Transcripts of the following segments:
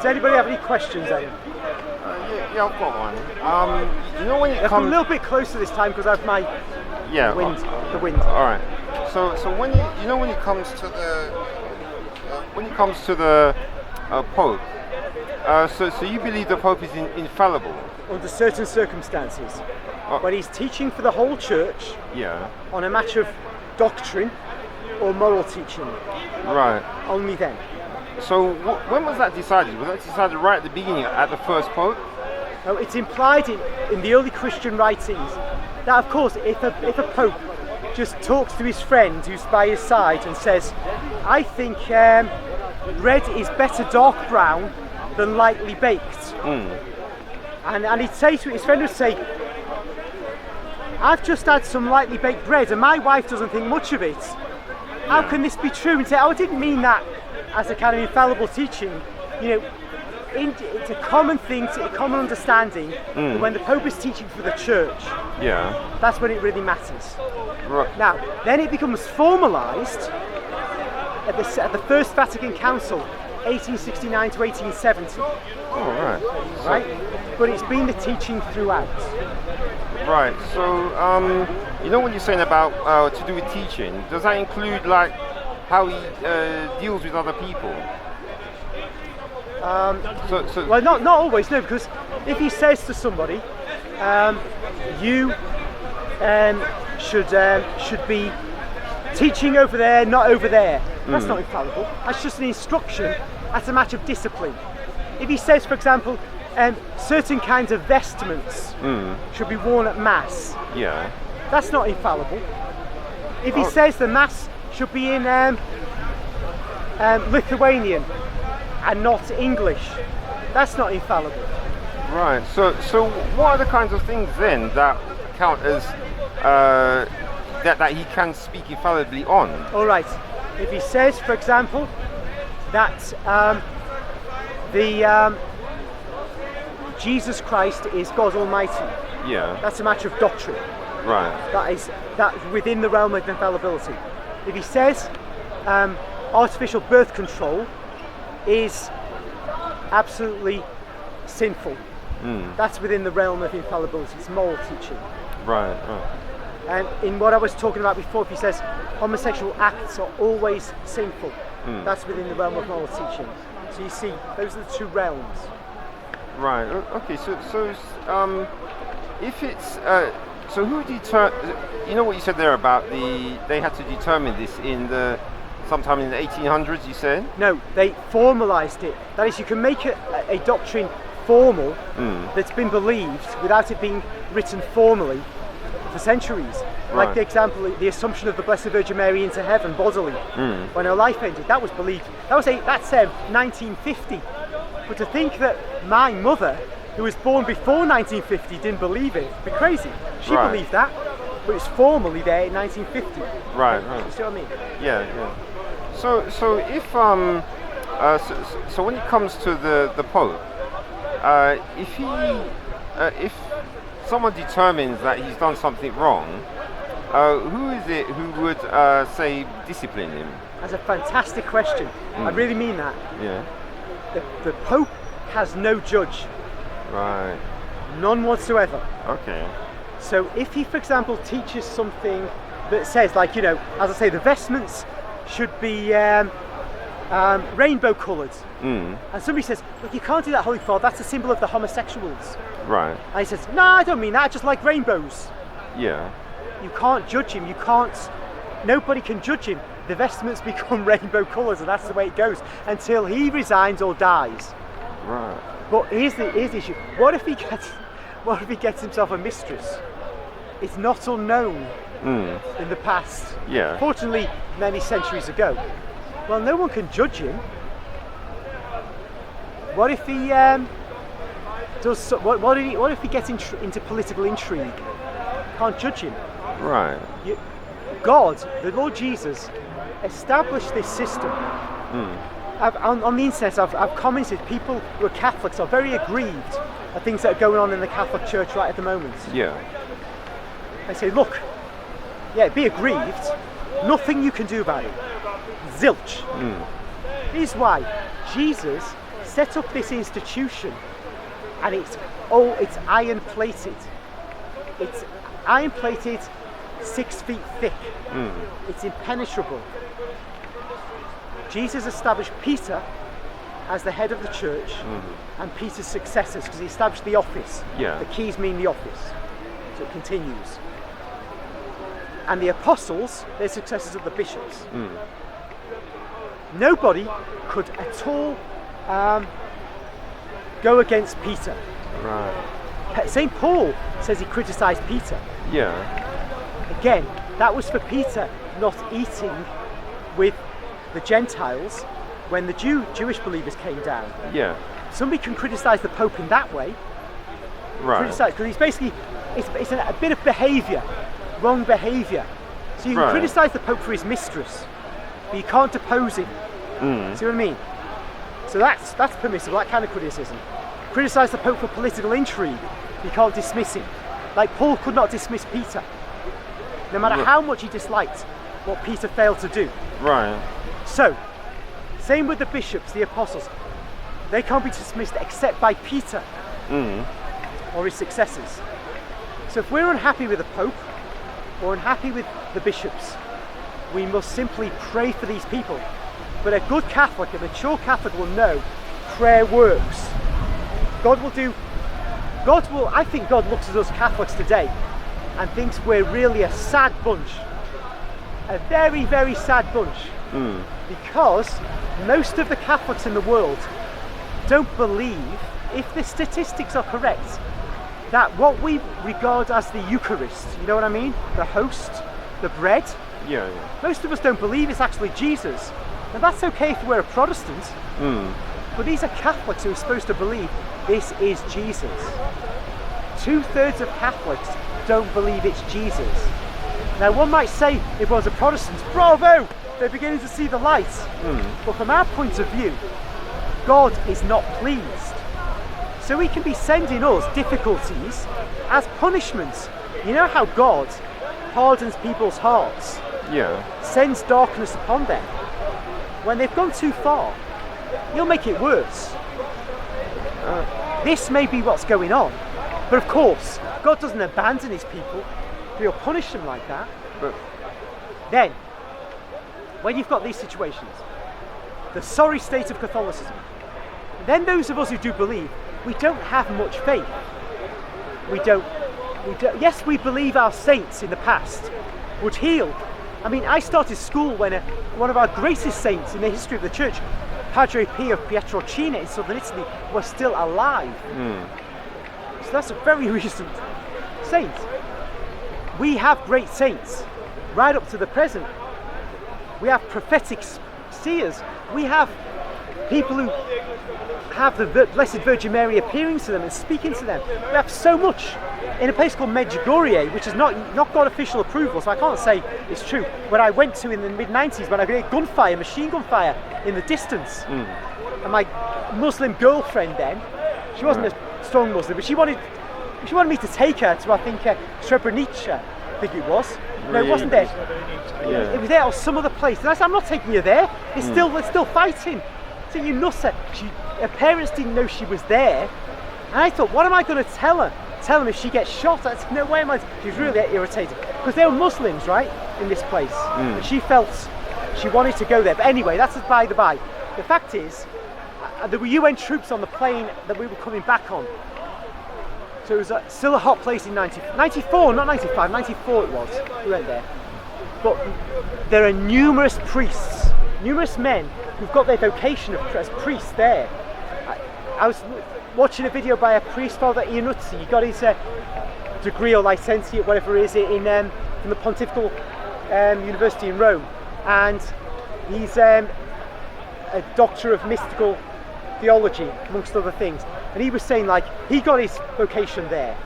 Does anybody have any questions, Adam? Yeah, I've got one. You know when it comes a little bit closer this time because I have my wind. The wind. All right. So when when it comes to the Pope, so you believe the Pope is infallible under certain circumstances, when he's teaching for the whole church. Yeah. On a matter of doctrine or moral teaching. Right. Only then. So when was that decided? Was that decided right at the beginning, at the first Pope? No, it's implied in the early Christian writings that, of course, if a Pope just talks to his friend who's by his side and says, I think bread is better dark brown than lightly baked. And he'd say to his friend, would say, I've just had some lightly baked bread and my wife doesn't think much of it. How can this be true? And say, I didn't mean that as a kind of infallible teaching. It's a common thing, a common understanding that when the Pope is teaching for the church, that's when it really matters. Right. Now, then it becomes formalised at the First Vatican Council, 1869 to 1870. Oh, right. But it's been the teaching throughout. Right. So, when you're saying about to do with teaching, does that include like how he deals with other people? Well, not always, no, because if he says to somebody, you should be teaching over there, not over there, that's not infallible. That's just an instruction. That's a matter of discipline. If he says, for example, certain kinds of vestments should be worn at Mass, that's not infallible. If he says the Mass should be in Lithuanian and not English, that's not infallible. Right. So what are the kinds of things then that count as that he can speak infallibly on? All right. If he says, for example, that Jesus Christ is God Almighty, that's a matter of doctrine. Right. That's within the realm of infallibility. If he says artificial birth control is absolutely sinful, that's within the realm of infallibility. It's moral teaching. Right. And in what I was talking about before, if he says homosexual acts are always sinful, that's within the realm of moral teaching. So you see, those are the two realms. Right. Okay. So if it's so, who you know what you said there about they had to determine this sometime in the 1800s, you said? No, they formalised it. That is, you can make a doctrine formal that's been believed without it being written formally for centuries. Right. Like the example, the Assumption of the Blessed Virgin Mary into heaven bodily when her life ended. That was believed. That's 1950. But to think that my mother, who was born before 1950, didn't believe it, it'd be crazy. She believed that, but it's formally there in 1950. Right. You see what I mean? Yeah. So if so when it comes to the Pope, if someone determines that he's done something wrong, who is it who would say discipline him? That's a fantastic question. I really mean that. Yeah. The Pope has no judge. Right. None whatsoever. Okay. So if he, for example, teaches something that says, like, as I say, the vestments should be rainbow coloured, and somebody says, look, you can't do that, Holy Father, that's a symbol of the homosexuals. Right. And he says, no, I don't mean that, I just like rainbows. Yeah. You can't judge him, nobody can judge him. The vestments become rainbow colours, and that's the way it goes until he resigns or dies. Right. But here's the issue. What if he gets himself a mistress? It's not unknown in the past. Yeah. Fortunately, many centuries ago. Well, no one can judge him. What if he does? What if he gets into political intrigue? Can't judge him. Right. God, the Lord Jesus, established this system. On the internet, I've commented, people who are Catholics are very aggrieved at things that are going on in the Catholic Church right at the moment. Yeah. I say, look, be aggrieved, nothing you can do about it. Zilch. Here's why. Jesus set up this institution, and it's iron plated. It's iron plated, 6 feet thick. It's impenetrable. Jesus established Peter as the head of the church and Peter's successors, because he established the office. Yeah. The keys mean the office. So it continues. And the apostles, they're successors of the bishops. Nobody could at all go against Peter. Right. St. Paul says he criticised Peter. Yeah. Again, that was for Peter not eating with the Gentiles when the Jewish believers came down. Yeah. Somebody can criticise the Pope in that way. Right. Criticise, because he's basically, it's a bit of behaviour, wrong behaviour. So you can criticise the Pope for his mistress, but you can't depose him. See what I mean? So that's permissible, that kind of criticism. Criticise the Pope for political intrigue, you can't dismiss him. Like Paul could not dismiss Peter, no matter how much he disliked what Peter failed to do. Right. So, same with the bishops, the apostles. They can't be dismissed except by Peter or his successors. So if we're unhappy with the Pope or unhappy with the bishops, we must simply pray for these people. But a good Catholic, a mature Catholic, will know prayer works. I think God looks at us Catholics today and thinks we're really a sad bunch. A very, very sad bunch. Because most of the Catholics in the world don't believe, if the statistics are correct, that what we regard as the Eucharist, you know what I mean? The host, the bread. Yeah. Most of us don't believe it's actually Jesus. Now that's okay if we're a Protestant, but these are Catholics who are supposed to believe this is Jesus. 2/3 of Catholics don't believe it's Jesus. Now one might say, if I was a Protestant, bravo, they're beginning to see the light. But from our point of view, God is not pleased. So he can be sending us difficulties as punishments. You know how God hardens people's hearts, sends darkness upon them. When they've gone too far, he'll make it worse. This may be what's going on. But of course, God doesn't abandon his people. He'll punish them like that. But then, when you've got these situations, the sorry state of Catholicism, then those of us who do believe, we don't have much faith. We don't. Yes, we believe our saints in the past would heal. I mean, I started school when one of our greatest saints in the history of the church, Padre Pio of Pietrelcina in southern Italy, was still alive. So that's a very recent saint. We have great saints right up to the present. We have prophetic seers. We have people who have the Blessed Virgin Mary appearing to them and speaking to them. We have so much in a place called Medjugorje, which has not got official approval, so I can't say it's true. When I went to in the mid-90s, when I heard gunfire, machine gun fire in the distance, and my Muslim girlfriend then, she wasn't a strong Muslim, but she wanted me to take her to, I think, Srebrenica, I think it was. No, it wasn't there. It was there or some other place. And I said, I'm not taking you there. It's still fighting. So you nutter. Her parents didn't know she was there. And I thought, what am I going to tell her? Tell them if she gets shot? I said, no way am I. She was really irritated. Because they were Muslims, right, in this place. And she felt she wanted to go there. But anyway, that's by the by. The fact is, there were UN troops on the plane that we were coming back on. So it was still a hot place in 94, not 95, 94 it was. We went there. But there are numerous priests, numerous men who've got their vocation as priests there. I was watching a video by a priest, Father Iannuzzi. He got his degree or licentiate, whatever it is, from the Pontifical University in Rome. And he's a doctor of mystical theology, amongst other things. And he was saying, like, he got his vocation there.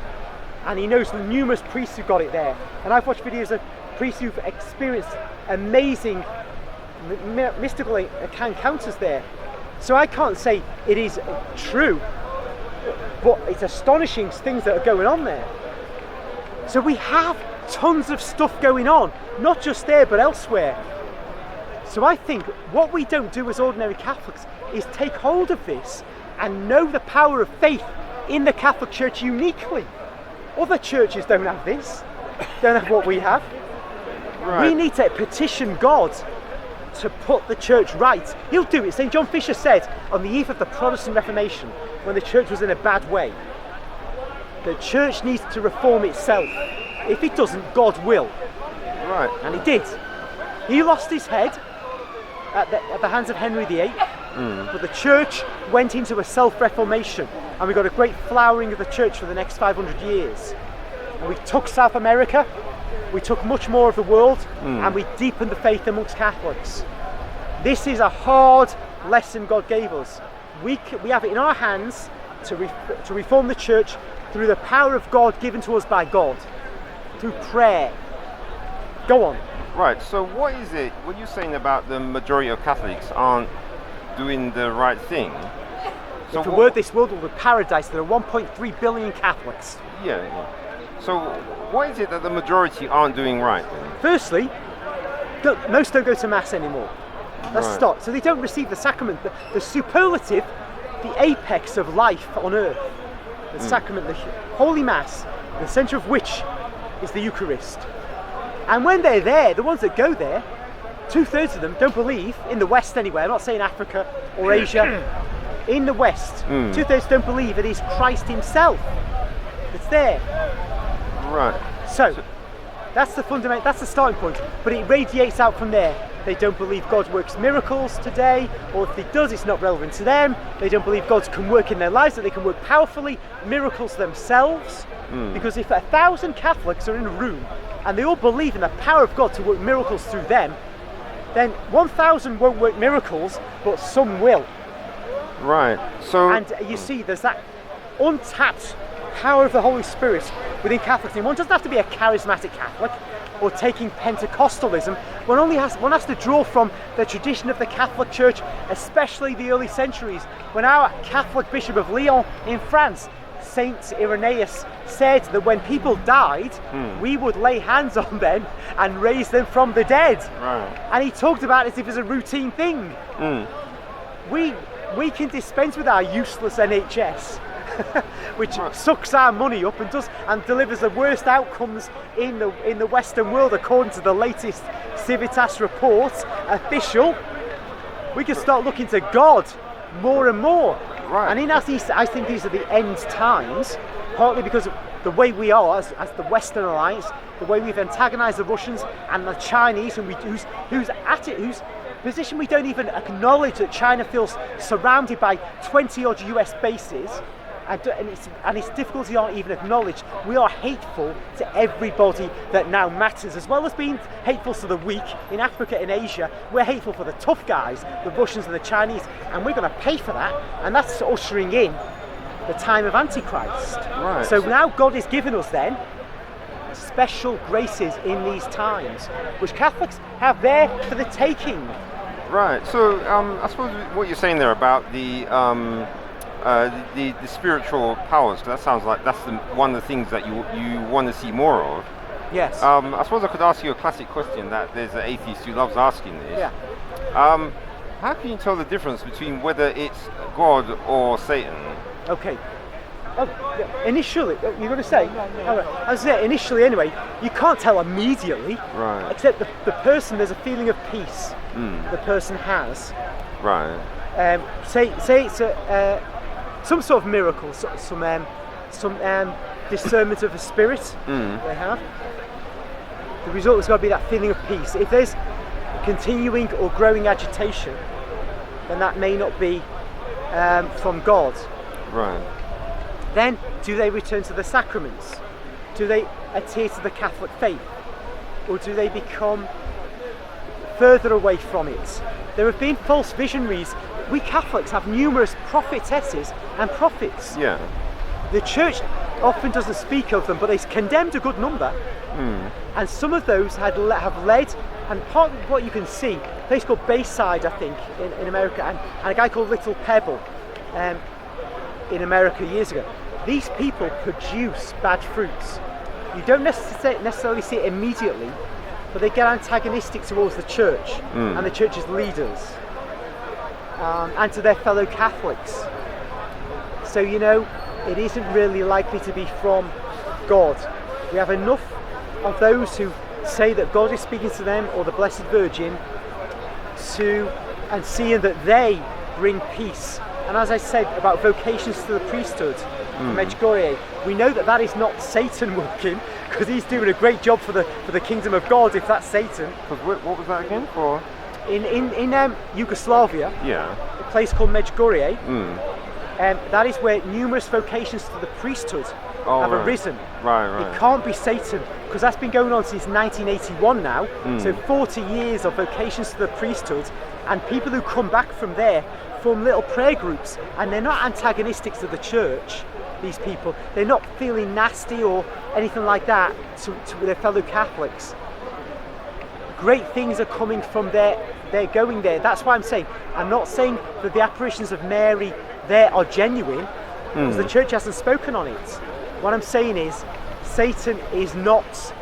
And he knows the numerous priests who got it there. And I've watched videos of priests who've experienced amazing mystical encounters there. So I can't say it is true, but it's astonishing things that are going on there. So we have tons of stuff going on, not just there but elsewhere. So I think what we don't do as ordinary Catholics is take hold of this and know the power of faith in the Catholic Church uniquely. Other churches don't have this, don't have what we have. Right. We need to petition God to put the church right. He'll do it. St. John Fisher said on the eve of the Protestant Reformation, when the church was in a bad way, the church needs to reform itself. If it doesn't, God will. Right. And he did. He lost his head at the hands of Henry VIII, but the church went into a self-reformation, and we got a great flowering of the church for the next 500 years. And we took South America, we took much more of the world, and we deepened the faith amongst Catholics. This is a hard lesson God gave us. We have it in our hands to reform the church through the power of God given to us by God, through prayer. Go on. Right, so what is it, what you're saying about the majority of Catholics aren't doing the right thing? So If the word this world will be paradise, there are 1.3 billion Catholics. Yeah. So what is it that the majority aren't doing right then? Firstly, most don't go to Mass anymore. Let's Right. start. So they don't receive the sacrament, the superlative, the apex of life on earth. The sacrament, the Holy Mass, the centre of which is the Eucharist. And when they're there, the ones that go there, 2/3 of them don't believe, in the West anyway, I'm not saying Africa or Asia, in the West, 2/3 don't believe it is Christ himself that's there. Right. So that's the fundamental, that's the starting point, but it radiates out from there. They don't believe God works miracles today, or if he does, it's not relevant to them. They don't believe God can work in their lives, that they can work powerfully miracles themselves. Because if 1,000 Catholics are in a room and they all believe in the power of God to work miracles through them, then 1,000 won't work miracles, but some will. Right. So And you see, there's that untapped power of the Holy Spirit within Catholics. And one doesn't have to be a charismatic Catholic or taking Pentecostalism. One has to draw from the tradition of the Catholic Church, especially the early centuries, when our Catholic Bishop of Lyon in France, Saint Irenaeus, said that when people died, we would lay hands on them and raise them from the dead. Right. And he talked about it as if it's a routine thing. We can dispense with our useless NHS, which sucks our money up and delivers the worst outcomes in the Western world, according to the latest Civitas report, official. We can start looking to God more and more. Right. And I think these are the end times, partly because of the way we are as the Western Alliance, the way we've antagonised the Russians and the Chinese, whose position we don't even acknowledge, that China feels surrounded by 20-odd US bases, and its difficulties aren't even acknowledged. We are hateful to everybody that now matters, as well as being hateful to the weak in Africa and Asia. We're hateful for the tough guys, the Russians and the Chinese, and we're going to pay for that, and that's ushering in the time of Antichrist. Right. So now God has given us then special graces in these times, which Catholics have there for the taking. Right. So I suppose what you're saying there about the spiritual powers, because that sounds like that's one of the things that you want to see more of. Yes. I suppose I could ask you a classic question that there's an atheist who loves asking this. Yeah. How can you tell the difference between whether it's God or Satan? Okay. Initially, you're going to say? I was there initially anyway. You can't tell immediately, Right. except the person. There's a feeling of peace the person has. Right. Say it's some sort of miracle, some discernment of the spirit they have. The result has got to be that feeling of peace. If there's continuing or growing agitation, then that may not be from God. Right. Then, do they return to the sacraments? Do they adhere to the Catholic faith? Or do they become further away from it? There have been false visionaries. We Catholics have numerous prophetesses and prophets. Yeah. The Church often doesn't speak of them, but they condemned a good number. And some of those have led, and part of what you can see, a place called Bayside, I think, in America, and a guy called Little Pebble in America years ago. These people produce bad fruits. You don't necessarily see it immediately, but they get antagonistic towards the Church and the Church's leaders, and to their fellow Catholics. So, you know, it isn't really likely to be from God. We have enough of those who say that God is speaking to them, or the Blessed Virgin, and seeing that they bring peace. And as I said about vocations to the priesthood, Medjugorje, we know that that is not Satan working, because he's doing a great job for the kingdom of God, if that's Satan. What was that again for? In Yugoslavia, a place called Medjugorje, that is where numerous vocations to the priesthood have arisen. Right. It can't be Satan, because that's been going on since 1981 now. So 40 years of vocations to the priesthood, and people who come back from there form little prayer groups, and they're not antagonistic to the church. These people, they're not feeling nasty or anything like that to their fellow Catholics. Great things are coming from there. They're going there. That's why I'm not saying that the apparitions of Mary there are genuine, because the church hasn't spoken on it. What I'm saying is, Satan is not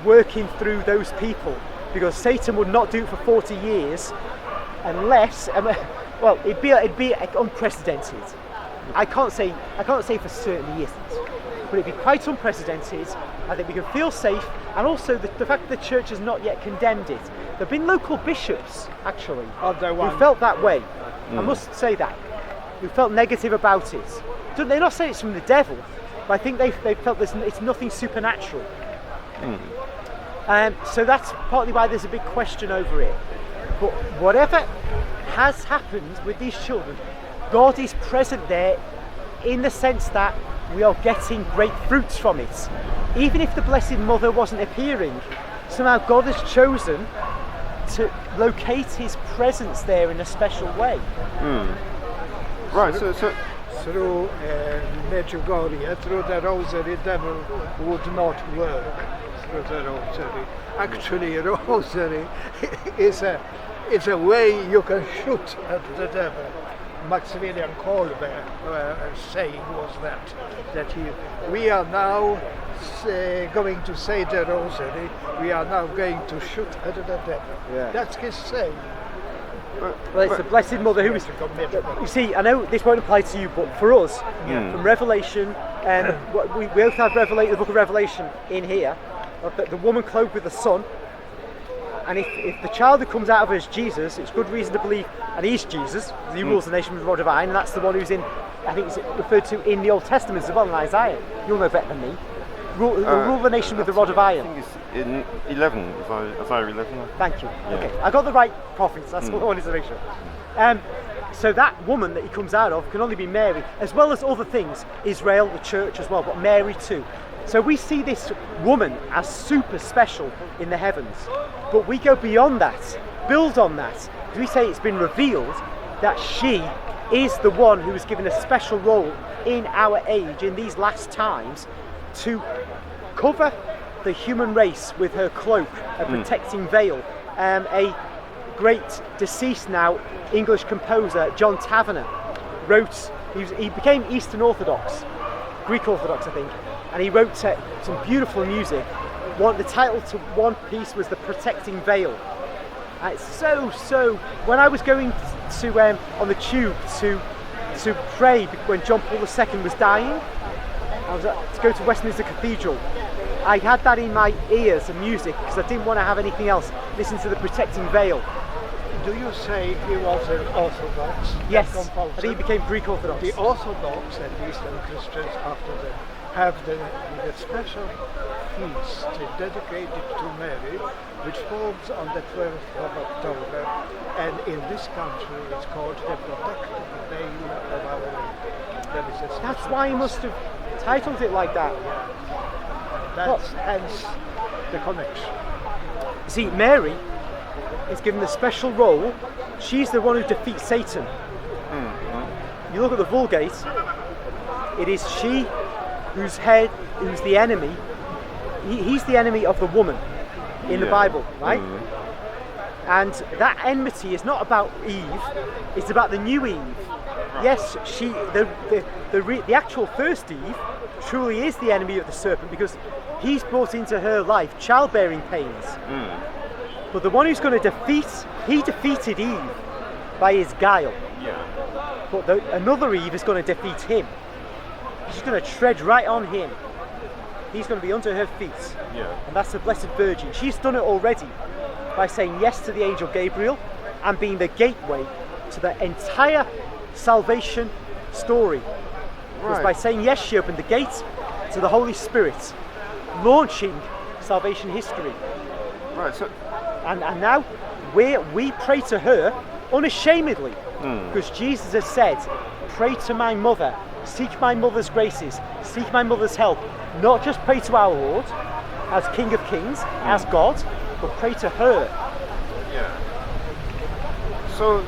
working through those people, because Satan would not do it for 40 years unless, well, it'd be unprecedented. I can't say for certain he isn't, but it'd be quite unprecedented. I think we can feel safe, and also the fact that the church has not yet condemned it. There have been local bishops, actually, who felt that way. I must say that. Who felt negative about it. They're not saying it's from the devil, but I think they felt it's nothing supernatural. So that's partly why there's a big question over it. But whatever has happened with these children, God is present there in the sense that we are getting great fruits from it. Even if the Blessed Mother wasn't appearing, somehow God has chosen to locate his presence there in a special way. Right, so through Medjugorje, through the rosary, devil would not work through the rosary. Actually, rosary is a way you can shoot at the devil. Maximilian Kolbe saying was that we are now going to say the rosary, we are now going to shoot at the devil. That's his saying. Well, it's the Blessed Mother who is. You see, I know this won't apply to you, but for us, from Revelation, we both have the book of Revelation in here, of the woman clothed with the sun. And if the child who comes out of her is Jesus, it's good reason to believe, and he's Jesus, he rules the nation with the rod of iron, and that's the one who's in, I think it's referred to in the Old Testament as well, in Isaiah. You'll know better than me. Rule the nation with the rod of iron. I think it's in 11, Isaiah 11. Thank you. Yeah. Okay, I got the right prophets, that's what I wanted to make sure. So that woman that he comes out of can only be Mary, as well as other things, Israel, the church as well, but Mary too. So we see this woman as super special in the heavens, but we go beyond that, build on that, because we say it's been revealed that she is the one who was given a special role in our age, in these last times, to cover the human race with her cloak, a protecting veil. A great deceased now English composer, John Tavener, wrote, he became Eastern Orthodox, Greek Orthodox I think, and he wrote some beautiful music. The title to one piece was The Protecting Veil. And it's so, when I was going to on the tube to pray when John Paul II was dying, I was to go to Westminster Cathedral, I had that in my ears, and music, because I didn't want to have anything else. Listen to The Protecting Veil. Do you say he was an Orthodox? Yes, I think he became Greek Orthodox. The Orthodox and Eastern Christians after that have the special feast dedicated to Mary, which falls on the 12th of October, and in this country it's called the Protecting Veil of Our Lady. That's why he must have titled it like that. That's hence the connection. See, Mary is given the special role. She's the one who defeats Satan. You look at the Vulgate, it is she who's the enemy. He's the enemy of the woman in the Bible, right? And that enmity is not about Eve, it's about the new Eve. Yes, the actual first Eve truly is the enemy of the serpent, because he's brought into her life childbearing pains. But the one who's going to defeated Eve by his guile. But another Eve is going to defeat him. She's going to tread right on him. He's going to be under her feet. Yeah. And that's the Blessed Virgin. She's done it already by saying yes to the angel Gabriel and being the gateway to the entire salvation story. Because by saying yes, she opened the gate to the Holy Spirit, launching salvation history. Right. So. And now we pray to her unashamedly, because Jesus has said, pray to my mother, seek my mother's graces, seek my mother's help. Not just pray to our Lord as King of Kings, as God, but pray to her. Yeah. So,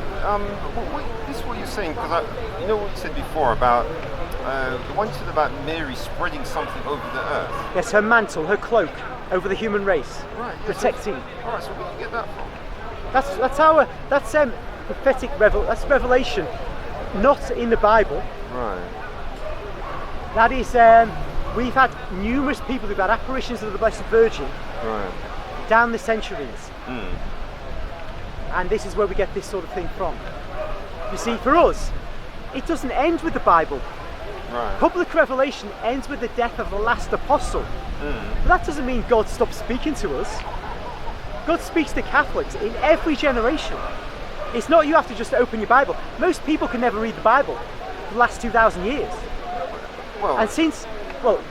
this is what you're saying, because you know what you said before about the one you said about Mary spreading something over the earth. Yes, her mantle, her cloak over the human race, Right. protecting. All right. So where do you get that from? That's prophetic that's revelation, not in the Bible. Right. That is, we've had numerous people who've had apparitions of the Blessed Virgin Right. down the centuries. And this is where we get this sort of thing from. You see, for us, it doesn't end with the Bible. Right. Public revelation ends with the death of the last apostle. But that doesn't mean God stops speaking to us. God speaks to Catholics in every generation. It's not you have to just open your Bible. Most people can never read the Bible for the last 2,000 years. Well. And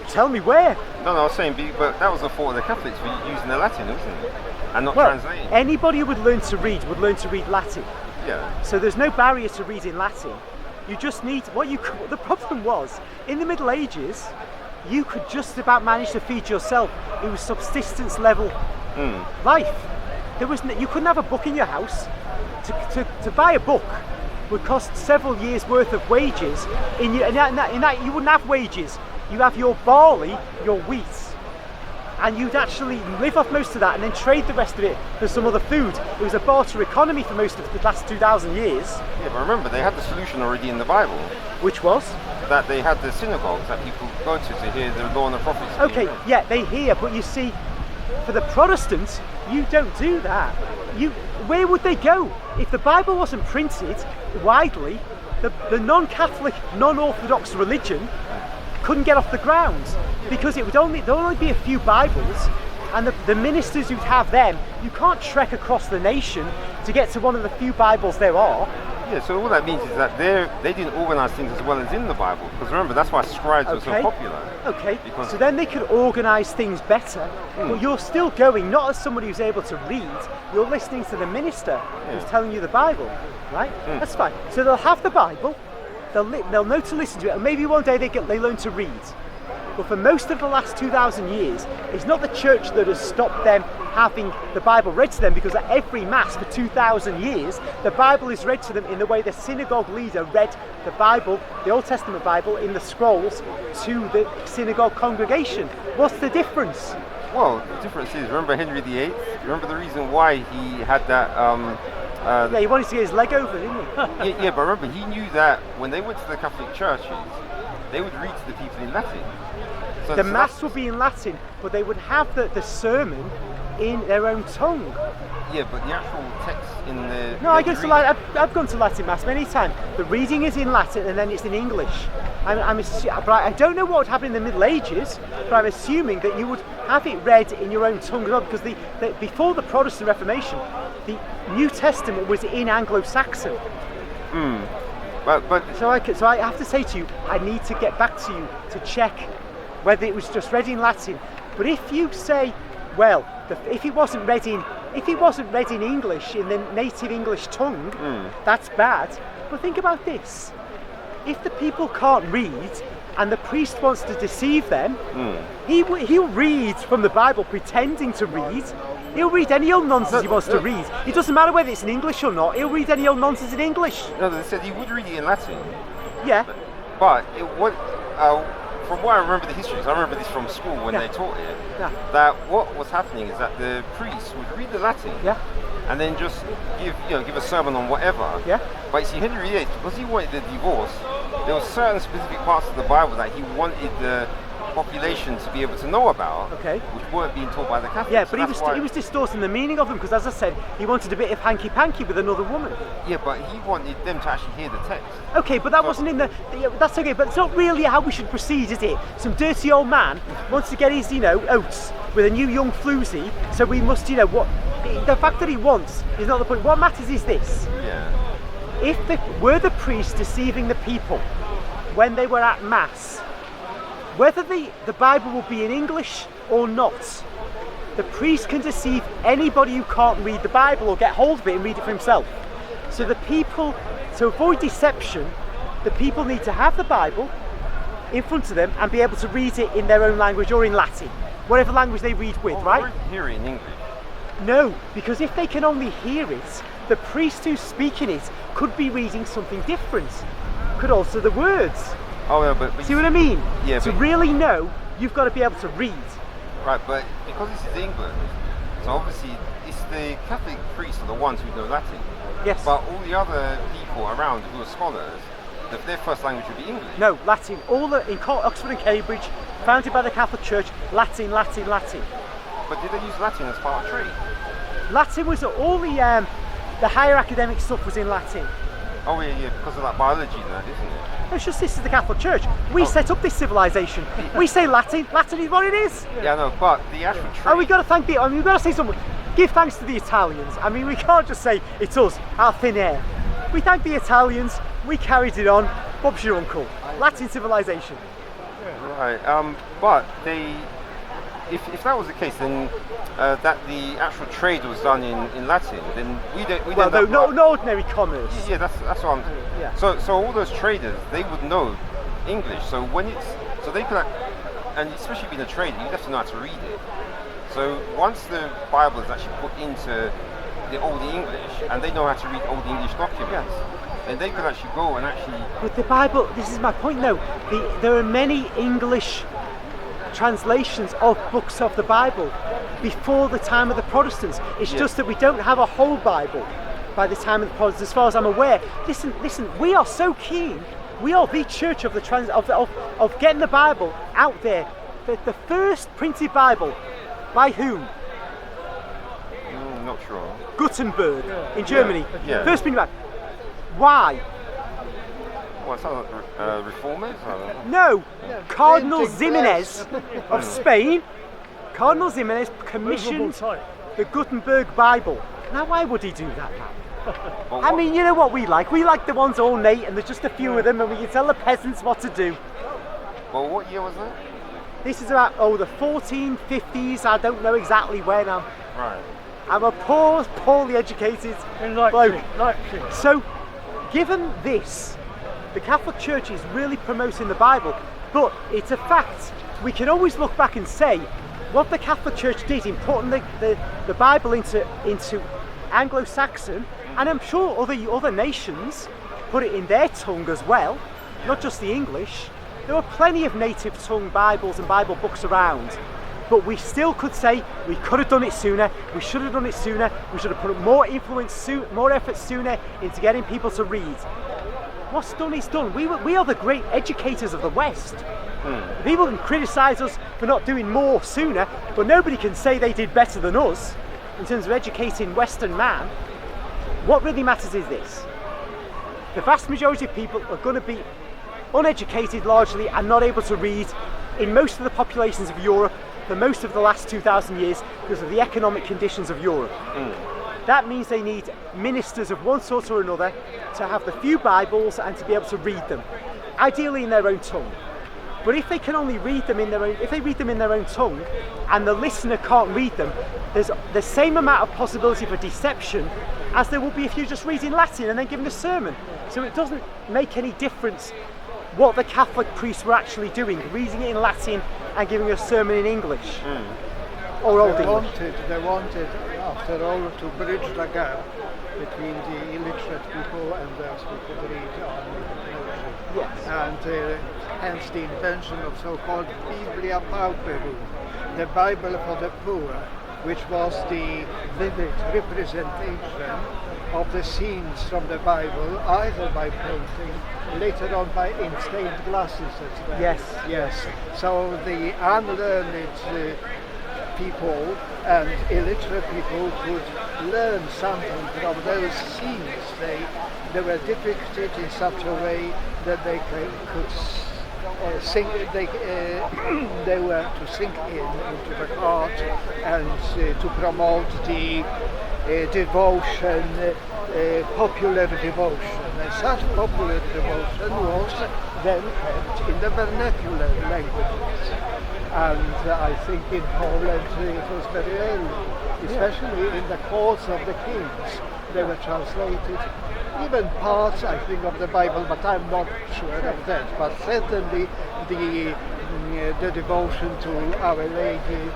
tell me where. No, I was saying, but that was the fault of the Catholics for using the Latin, wasn't it? And not Well, translating. anybody who would learn to read Latin. Yeah. So there's no barrier to reading Latin. You just need the problem was in the Middle Ages, you could just about manage to feed yourself. It was subsistence level life. You couldn't have a book in your house. To buy a book would cost several years' worth of wages. In that you wouldn't have wages. You have your barley, your wheat, and you'd actually live off most of that and then trade the rest of it for some other food. It was a barter economy for most of the last 2,000 years. Yeah, but remember, they had the solution already in the Bible. Which was? That they had the synagogues that people go to hear the law and the prophets. Okay, yeah, they hear, but you see, for the Protestants, you don't do that. Where would they go? If the Bible wasn't printed widely, the non-Catholic, non-Orthodox religion couldn't get off the ground, because there'd only be a few Bibles, and the ministers who'd have them, you can't trek across the nation to get to one of the few Bibles there are. Yeah, so all that means is that they didn't organise things as well as in the Bible. Because remember, that's why scribes were so popular. Okay, so then they could organise things better, but you're still going, not as somebody who's able to read, you're listening to the minister who's telling you the Bible, right? That's fine. So they'll have the Bible, they'll know to listen to it, and maybe one day they learn to read. But for most of the last 2,000 years, it's not the church that has stopped them having the Bible read to them, because at every Mass for 2,000 years, the Bible is read to them in the way the synagogue leader read the Bible, the Old Testament Bible, in the scrolls to the synagogue congregation. What's the difference? Well, the difference is, remember Henry VIII? Remember the reason why he had that... he wanted to get his leg over, didn't he? yeah, but remember, he knew that when they went to the Catholic churches, they would read to the people in Latin. So the Mass would be in Latin, but they would have the sermon in their own tongue. Yeah, but the actual text in the... No, I've gone to Latin Mass many times. The reading is in Latin and then it's in English. But I don't know what would happen in the Middle Ages, but I'm assuming that you would have it read in your own tongue as well, because before the Protestant Reformation, the New Testament was in Anglo-Saxon. So I have to say to you, I need to get back to you to check whether it was just read in Latin. But if you say, well, if it wasn't read in English, in the native English tongue, that's bad. But think about this: if the people can't read and the priest wants to deceive them, he'll read from the Bible pretending to read. He'll read any old nonsense he wants to read. It doesn't matter whether it's in English or not. He'll read any old nonsense in English. No, they said he would read it in Latin. Yeah. But from what I remember the history, because I remember this from school when they taught it, that what was happening is that the priest would read the Latin, and then just give a sermon on whatever. Yeah. But you see, Henry VIII, because he wanted the divorce, there were certain specific parts of the Bible that he wanted the population to be able to know about, which weren't being taught by the Catholics. Yeah, but he was distorting the meaning of them, because as I said, he wanted a bit of hanky-panky with another woman. Yeah, but he wanted them to actually hear the text. Okay, but that wasn't in the... That's okay, but it's not really how we should proceed, is it? Some dirty old man wants to get his, oats with a new young floozy, so we must, what... The fact that he wants is not the point. What matters is this. Yeah. Were the priests deceiving the people when they were at Mass, whether the Bible will be in English or not, the priest can deceive anybody who can't read the Bible or get hold of it and read it for himself. So to avoid deception, the people need to have the Bible in front of them and be able to read it in their own language or in Latin, whatever language they read with, right? Hear it in English. No, because if they can only hear it, the priest who's speaking it could be reading something different, could alter the words. Oh yeah, but see what I mean? Yeah. To really know, you've got to be able to read. Right, but because this is England, so obviously it's the Catholic priests are the ones who know Latin. Yes. But all the other people around who are scholars, their first language would be English. No, Latin. In Oxford and Cambridge, founded by the Catholic Church, Latin, Latin, Latin. But did they use Latin as part of trade? Latin was all the higher academic stuff was in Latin. Oh yeah, because of that biology and that, isn't it? It's just this is the Catholic Church. We set up this civilization. We say Latin. Latin is what it is. Yeah, no, but the actual trade... Oh, we've got to say something. Give thanks to the Italians. I mean, we can't just say it's us, our thin air. We thank the Italians. We carried it on. Bob's your uncle. Latin civilization. Right, but they... If that was the case, then that the actual trade was done in Latin, then we don't. No ordinary commerce. Yeah, that's what I'm. Yeah. So all those traders, they would know English. So they could, and especially being a trader, you have to know how to read it. So once the Bible is actually put into the Old English, and they know how to read Old English documents, then they could actually go and actually. But the Bible, this is my point though. There are many English translations of books of the Bible before the time of the Protestants. It's just that we don't have a whole Bible by the time of the Protestants, as far as I'm aware. Listen, we are so keen. We are the church of of getting the Bible out there. The first printed Bible, by whom? Not sure. Gutenberg in Germany. Yeah. First printed Bible. Why? What's that? Reformers? No, Cardinal Ximenez of Spain. Cardinal Ximenez commissioned the Gutenberg Bible. Now, why would he do that, man? I mean, you know what we like? We like the ones ornate, and there's just a few of them, and we can tell the peasants what to do. Well, what year was that? This is about the 1450s. I don't know exactly when. I'm a poorly educated bloke. So, given this, the Catholic Church is really promoting the Bible, but it's a fact. We can always look back and say what the Catholic Church did in putting the Bible into Anglo-Saxon, and I'm sure other nations put it in their tongue as well, not just the English. There were plenty of native tongue Bibles and Bible books around, but we still could say we could have done it sooner, we should have done it sooner, we should have put more effort sooner into getting people to read. What's done is done. We are the great educators of the West. People can criticise us for not doing more sooner, but nobody can say they did better than us in terms of educating Western man. What really matters is this. The vast majority of people are going to be uneducated largely and not able to read in most of the populations of Europe for most of the last 2,000 years because of the economic conditions of Europe. That means they need ministers of one sort or another to have the few Bibles and to be able to read them, ideally in their own tongue. But if they can only read them in their own tongue, and the listener can't read them, there's the same amount of possibility for deception as there would be if you're just reading Latin and then giving a sermon. So it doesn't make any difference what the Catholic priests were actually doing, reading it in Latin and giving a sermon in English. Or Old English. They wanted, after all, to bridge the gap between the illiterate people and those who could read on the Yes. And hence the invention of so-called Biblia Pauperum, the Bible for the poor, which was the vivid representation of the scenes from the Bible, either by painting, later on by in stained glasses as well. Yes. So the unlearned people and illiterate people could learn something from those scenes. They were depicted in such a way that they could sink. They were to sink into the heart and to promote the devotion, popular devotion. And such popular devotion was then kept in the vernacular languages. And I think in Poland it was very early, especially in the courts of the kings. They were translated, even parts, I think, of the Bible, but I'm not sure of that. But certainly the devotion to Our Lady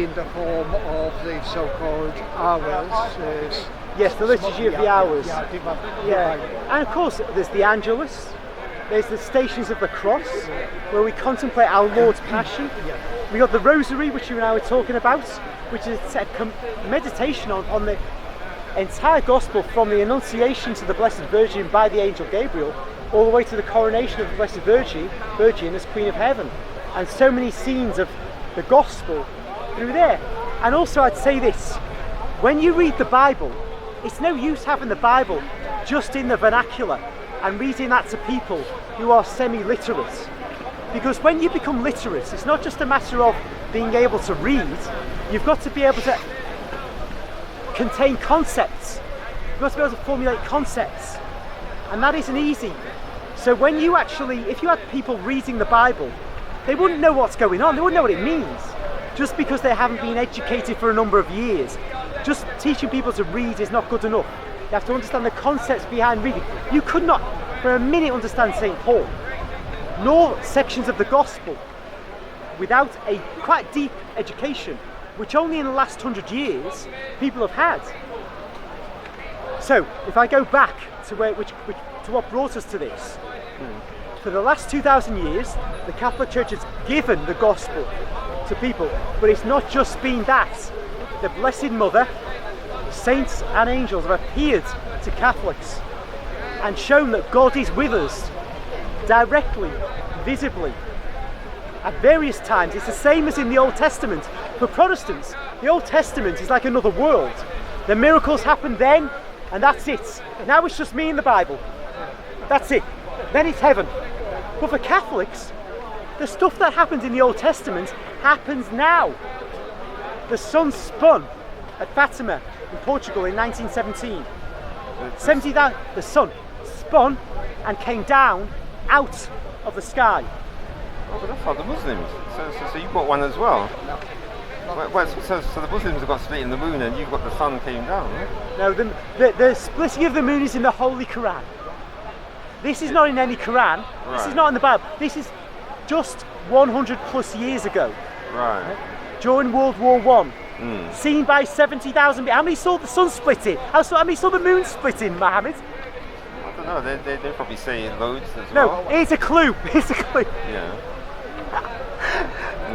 in the form of the so-called hours. Yes, the liturgy of the hours. Yeah. And of course, there's the Angelus. There's the Stations of the Cross, where we contemplate our Lord's Passion. We got the Rosary, which you and I were talking about, which is a meditation on the entire Gospel from the Annunciation to the Blessed Virgin by the angel Gabriel, all the way to the coronation of the Blessed Virgin as Queen of Heaven. And so many scenes of the Gospel through there. And also I'd say this, when you read the Bible, it's no use having the Bible just in the vernacular and reading that to people who are semi-literate. Because when you become literate, it's not just a matter of being able to read, you've got to be able to contain concepts. You've got to be able to formulate concepts. And that isn't easy. So when you actually, if you had people reading the Bible, they wouldn't know what's going on, they wouldn't know what it means. Just because they haven't been educated for a number of years. Just teaching people to read is not good enough. You have to understand the concepts behind reading. You could not for a minute understand St. Paul, nor sections of the Gospel, without a quite deep education, which only in the last 100 years people have had. So, if I go back to to what brought us to this, for the last 2,000 years, the Catholic Church has given the Gospel to people, but it's not just been that. The Blessed Mother, saints and angels have appeared to Catholics and shown that God is with us directly, visibly, at various times. It's the same as in the Old Testament. For Protestants, the Old Testament is like another world. The miracles happened then, and that's it. Now it's just me in the Bible. That's it. Then it's heaven. But for Catholics, the stuff that happened in the Old Testament happens now. The sun spun at Fatima in Portugal in 1917. The sun spun and came down out of the sky. Oh, but that's how the Muslims. So you've got one as well. So the Muslims have got split in the moon, and you've got the sun came down. Right? No, the splitting of the moon is in the Holy Quran. This is not in any Quran. Right. This is not in the Bible. This is just 100 plus years ago. Right. During World War I. Seen by 70,000 people. How many saw the sun splitting? How many saw the moon splitting, Mohammed? I don't know. They probably say loads as well. No, it's a clue. It's a clue. Yeah.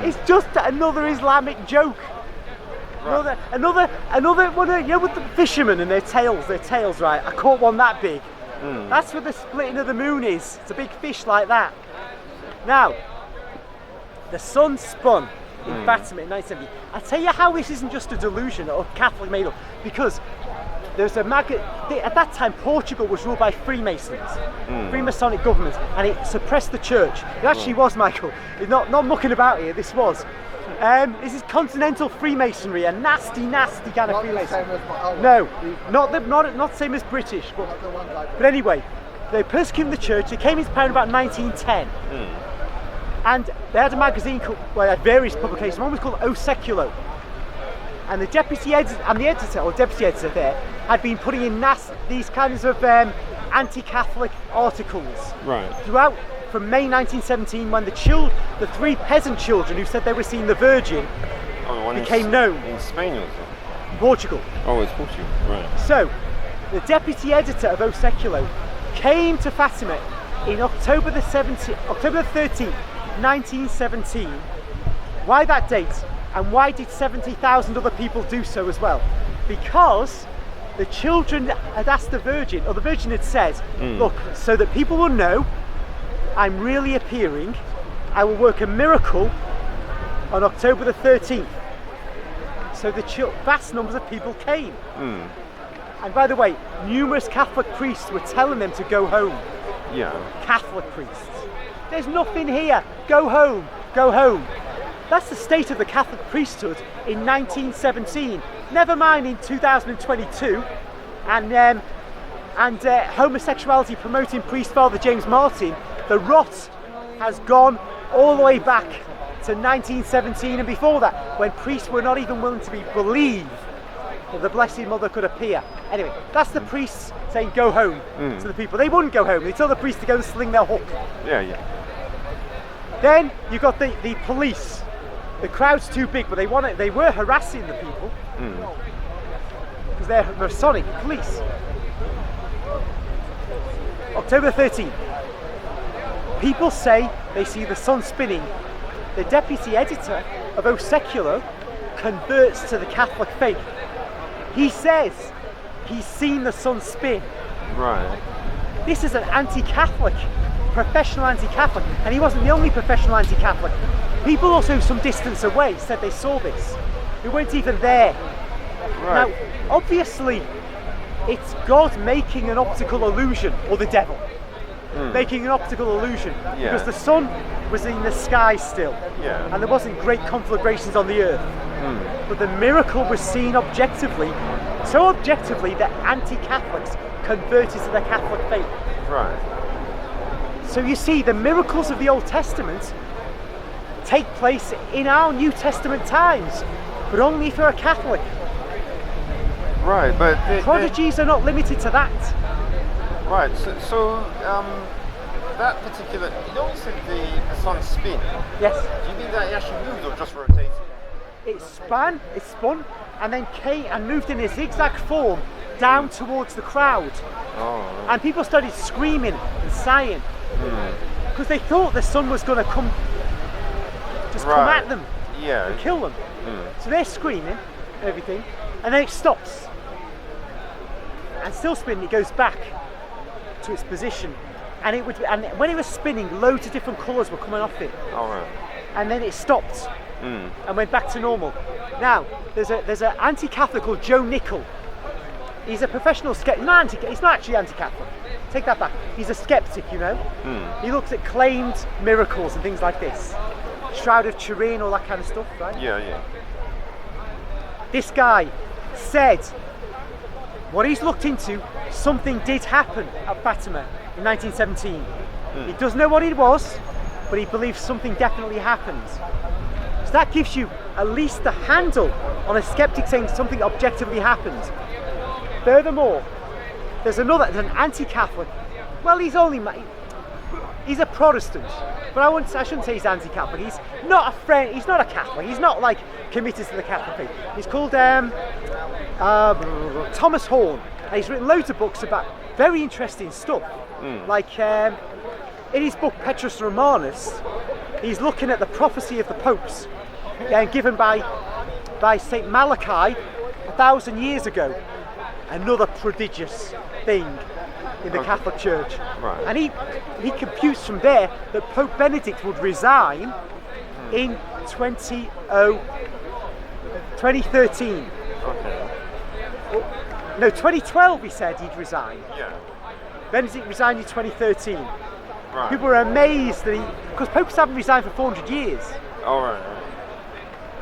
It's just another Islamic joke. Right. Another one. You know, with the fishermen and their tails, right? I caught one that big. That's what the splitting of the moon is. It's a big fish like that. Now, the sun spun in Fatima in 1970. I tell you how this isn't just a delusion or Catholic made up, because there's at that time Portugal was ruled by Freemasons, Freemasonic government, and it suppressed the church. It actually was, Michael. It's not mucking about here. This was. This is continental Freemasonry, a nasty kind of Freemasonry. No, not the same as British, but anyway, they persecuted the church. They came into power in about 1910. And they had a magazine called, they had various publications. One was called O Seculo. And the deputy editor there had been putting in these kinds of anti-Catholic articles throughout from May 1917, when the three peasant children who said they were seeing the Virgin became known. In Spain or in Portugal. Oh, it's Portugal, right. So, the deputy editor of O Seculo came to Fatima in October the 13th, 1917. Why that date? And why did 70,000 other people do so as well? Because the children had asked the Virgin, or the Virgin had said, look, so that people will know I'm really appearing, I will work a miracle on October the 13th. So the vast numbers of people came. And by the way, numerous Catholic priests were telling them to go home. Yeah. Catholic priests. There's nothing here. Go home. Go home. That's the state of the Catholic priesthood in 1917. Never mind in 2022. And homosexuality promoting priest Father James Martin. The rot has gone all the way back to 1917 and before that, when priests were not even willing to believe that the Blessed Mother could appear. Anyway, that's the priests saying go home to the people. They wouldn't go home. They told the priests to go and sling their hook. Yeah, yeah. Then you got the police. The crowd's too big, but they were harassing the people because they're Masonic police. October 13th. People say they see the sun spinning. The deputy editor of O Seculo converts to the Catholic faith. He says he's seen the sun spin. Right. This is an anti-Catholic, professional anti-Catholic, and he wasn't the only professional anti-Catholic. People also some distance away said they saw this. They weren't even there. Right. Now, obviously, it's God making an optical illusion, or the devil. Making an optical illusion because the sun was in the sky still and there wasn't great conflagrations on the earth, but the miracle was seen objectively, so objectively that anti-Catholics converted to the Catholic faith. Right. So you see, the miracles of the Old Testament take place in our New Testament times, but only if you're a Catholic. Right, but prodigies are not limited to that. Right, so that particular, you know, you said the sun spin. Yes. Do you mean that it actually moved or just rotated? It spun, and then came and moved in a zigzag form down towards the crowd. Oh. And people started screaming and sighing because they thought the sun was going to come at them and kill them. So they're screaming and everything, and then it stops. And still spinning, it goes back to its position, and when it was spinning, loads of different colours were coming off it. All right. And then it stopped and went back to normal. Now there's an anti-Catholic called Joe Nickel. He's a professional skeptic. He's not actually anti-Catholic. Take that back. He's a skeptic, you know. He looks at claimed miracles and things like this, Shroud of Turin, all that kind of stuff, right? Yeah, yeah. This guy said what he's looked into, something did happen at Fatima in 1917. He doesn't know what it was, but he believes something definitely happened. So that gives you at least the handle on a skeptic saying something objectively happened. Furthermore, there's an anti-Catholic. Well, he's a Protestant, but I shouldn't say he's anti-Catholic. He's not a friend. He's not a Catholic. He's not like committed to the Catholic faith. He's called Thomas Horn, and he's written loads of books about very interesting stuff. Like in his book Petrus Romanus, he's looking at the prophecy of the popes given by Saint Malachi 1,000 years ago. Another prodigious thing in the Catholic Church. Right. And he computes from there that Pope Benedict would resign in 2013. Okay. No, 2012 he said he'd resign. Yeah. Benedict resigned in 2013. Right. People were amazed that because popes haven't resigned for 400 years. All right.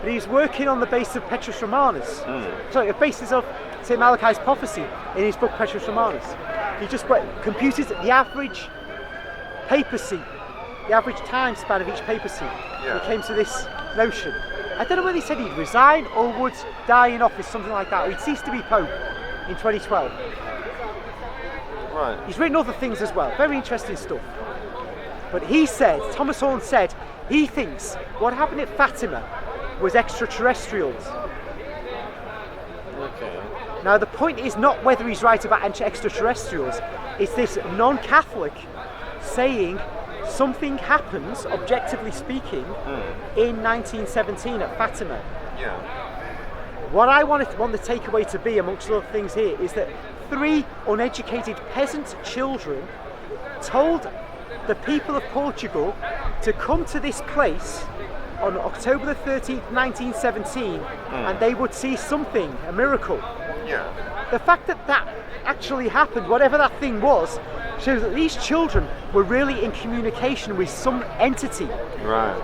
But he's working on the basis of Petrus Romanus. Sorry, the basis of St. Malachi's prophecy in his book Petrus Romanus. He just computed the average papacy, the average time span of each papacy. Yeah. He came to this notion. I don't know whether he said he'd resign or would die in office, something like that, or he'd cease to be Pope in 2012. Right. He's written other things as well, very interesting stuff. But he said, Thomas Horn said, he thinks what happened at Fatima was extraterrestrials. Okay. Now the point is not whether he's right about extraterrestrials, it's this non-Catholic saying something happens, objectively speaking, in 1917 at Fatima. Yeah. what I want the takeaway to be, amongst other things here, is that 3 uneducated peasant children told the people of Portugal to come to this place on October the 13th, 1917, and they would see something, a miracle. Yeah. The fact that that actually happened, whatever that thing was, shows that these children were really in communication with some entity. Right.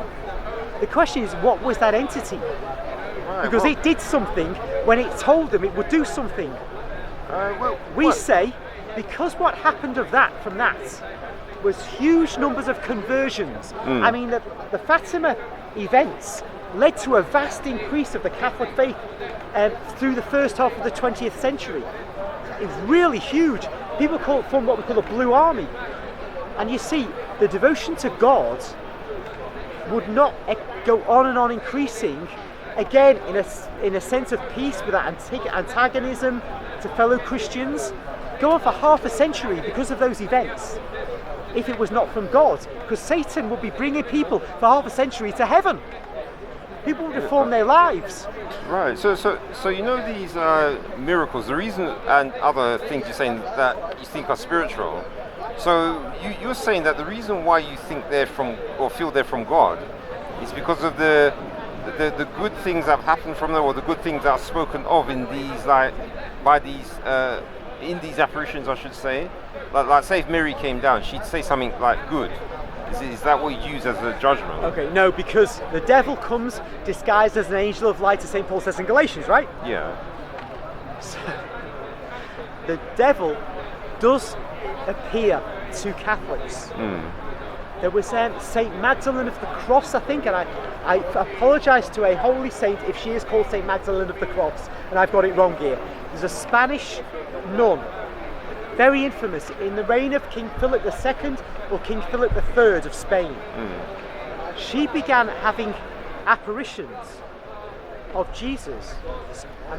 The question is, what was that entity? Right. Because well, it did something when it told them it would do something. We say, because what happened from that was huge numbers of conversions. I mean, the Fatima events led to a vast increase of the Catholic faith through the first half of the 20th century. It was really huge. People formed what we call a Blue Army. And you see, the devotion to God would not go on and on increasing, again, in a sense of peace without antagonism to fellow Christians, go on for half a century because of those events, if it was not from God. Because Satan would be bringing people for half a century to heaven. People would reform their lives. Right. So you know these miracles. The reason and other things you're saying that you think are spiritual. So you're saying that the reason why you think they're from or feel they're from God is because of the good things that have happened from them, or the good things that are spoken of in these in these apparitions, I should say. Like say if Mary came down, she'd say something like good. Is that what you use as a judgment? Okay, no, because the devil comes disguised as an angel of light, as St. Paul says in Galatians, right? Yeah. So, the devil does appear to Catholics. There was St. Magdalene of the Cross, I think, and I apologise to a holy saint if she is called St. Magdalene of the Cross, and I've got it wrong here. There's a Spanish nun, very infamous, in the reign of King Philip II or King Philip III of Spain. She began having apparitions of Jesus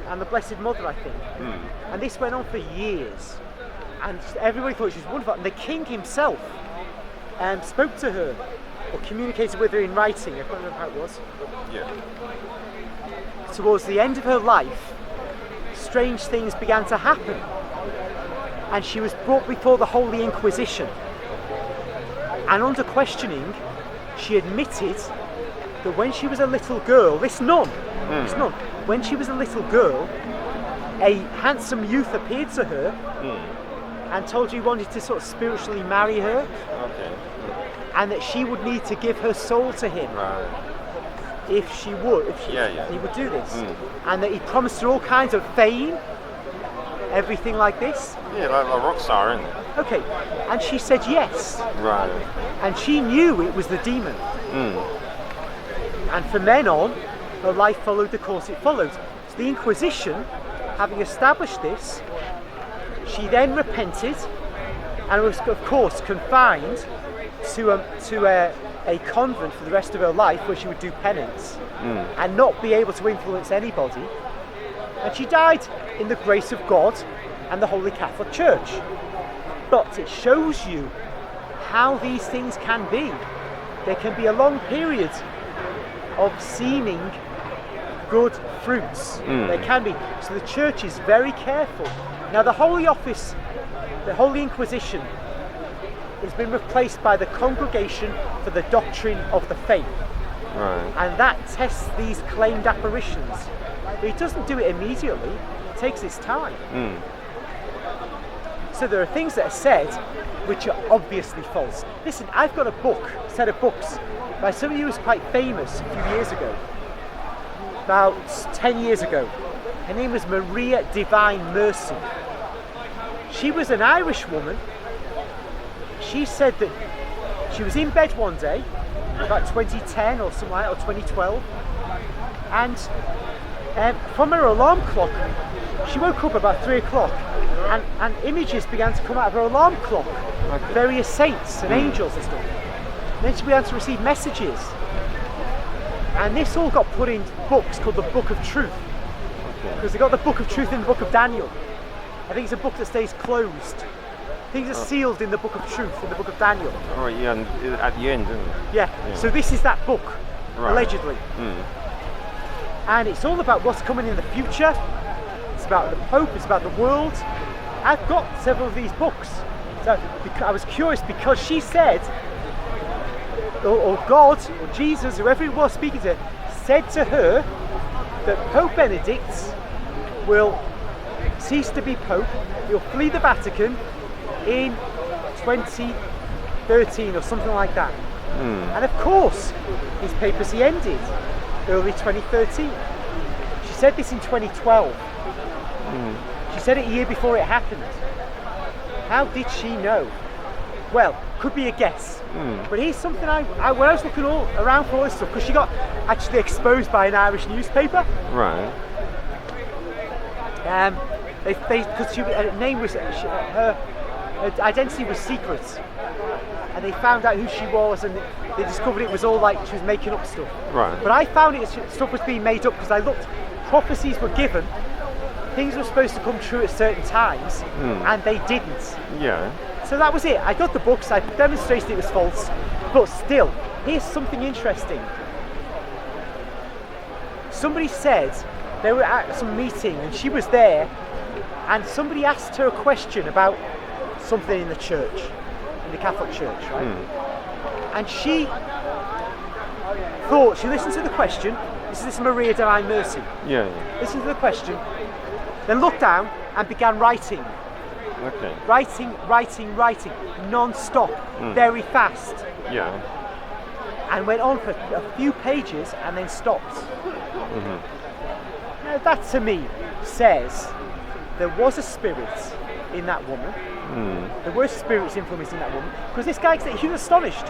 and the Blessed Mother, I think. And this went on for years. And everybody thought she was wonderful. And the king himself spoke to her, or communicated with her in writing. I can't remember how it was. Yeah. Towards the end of her life, strange things began to happen. And she was brought before the Holy Inquisition. And under questioning, she admitted that when she was a little girl, this nun, when she was a little girl, a handsome youth appeared to her and told her he wanted to sort of spiritually marry her. Okay. And that she would need to give her soul to him. Right. If he would do this. And that he promised her all kinds of fame, everything like this. Yeah, like a rock star, isn't it? Okay, and she said yes. Right. And she knew it was the demon. And from then on, her life followed the course it followed. So the Inquisition, having established this, she then repented and was, of course, confined to a convent for the rest of her life, where she would do penance and not be able to influence anybody. And she died in the grace of God and the Holy Catholic Church. But it shows you how these things can be. There can be a long period of seeming good fruits. There can be. So the Church is very careful. Now the Holy Office, the Holy Inquisition, has been replaced by the Congregation for the Doctrine of the Faith. Right. And that tests these claimed apparitions. But it doesn't do it immediately. It takes its time. So there are things that are said which are obviously false. Listen, I've got a set of books by somebody who was quite famous a few years ago, about 10 years ago. Her name was Maria Divine Mercy. She was an Irish woman. She said that she was in bed one day, about 2010 or something like that, or 2012, and from her alarm clock, she woke up about 3 o'clock, and images began to come out of her alarm clock, various saints and angels and stuff. And then she began to receive messages, and this all got put in books called the Book of Truth, because they got the Book of Truth in the Book of Daniel. I think it's a book that stays closed. Things are sealed in the Book of Truth, in the Book of Daniel. Oh yeah, and at the end, isn't it? Yeah. So this is that book, allegedly. and it's all about what's coming in the future. It's about the Pope, it's about the world. I've got several of these books. So I was curious because she said, or God, or Jesus, whoever it was speaking to her, said to her that Pope Benedict will cease to be Pope, he'll flee the Vatican in 2013 or something like that. And of course, his papacy ended early 2013. She said this in 2012. She said it a year before it happened. How did she know? Well, could be a guess. But here's something when I was looking all around for all this stuff, because she got actually exposed by an Irish newspaper. Right. Because her name was, her identity was secret, and they found out who she was, and they discovered it was all like she was making up stuff. Right. But I found stuff was being made up because I looked, prophecies were given, things were supposed to come true at certain times, and they didn't. Yeah. So that was it. I got the books, I demonstrated it was false, but still, here's something interesting. Somebody said they were at some meeting and she was there, and somebody asked her a question about something in the church, in the Catholic Church, right? And she thought, she listened to the question, this is Maria Divine Mercy. Yeah. Listened to the question, then looked down and began writing. Okay. Writing, non-stop, very fast. Yeah. And went on for a few pages and then stopped. Now that to me says there was a spirit in that woman. There were spirits influencing that woman. Because this guy, he was astonished.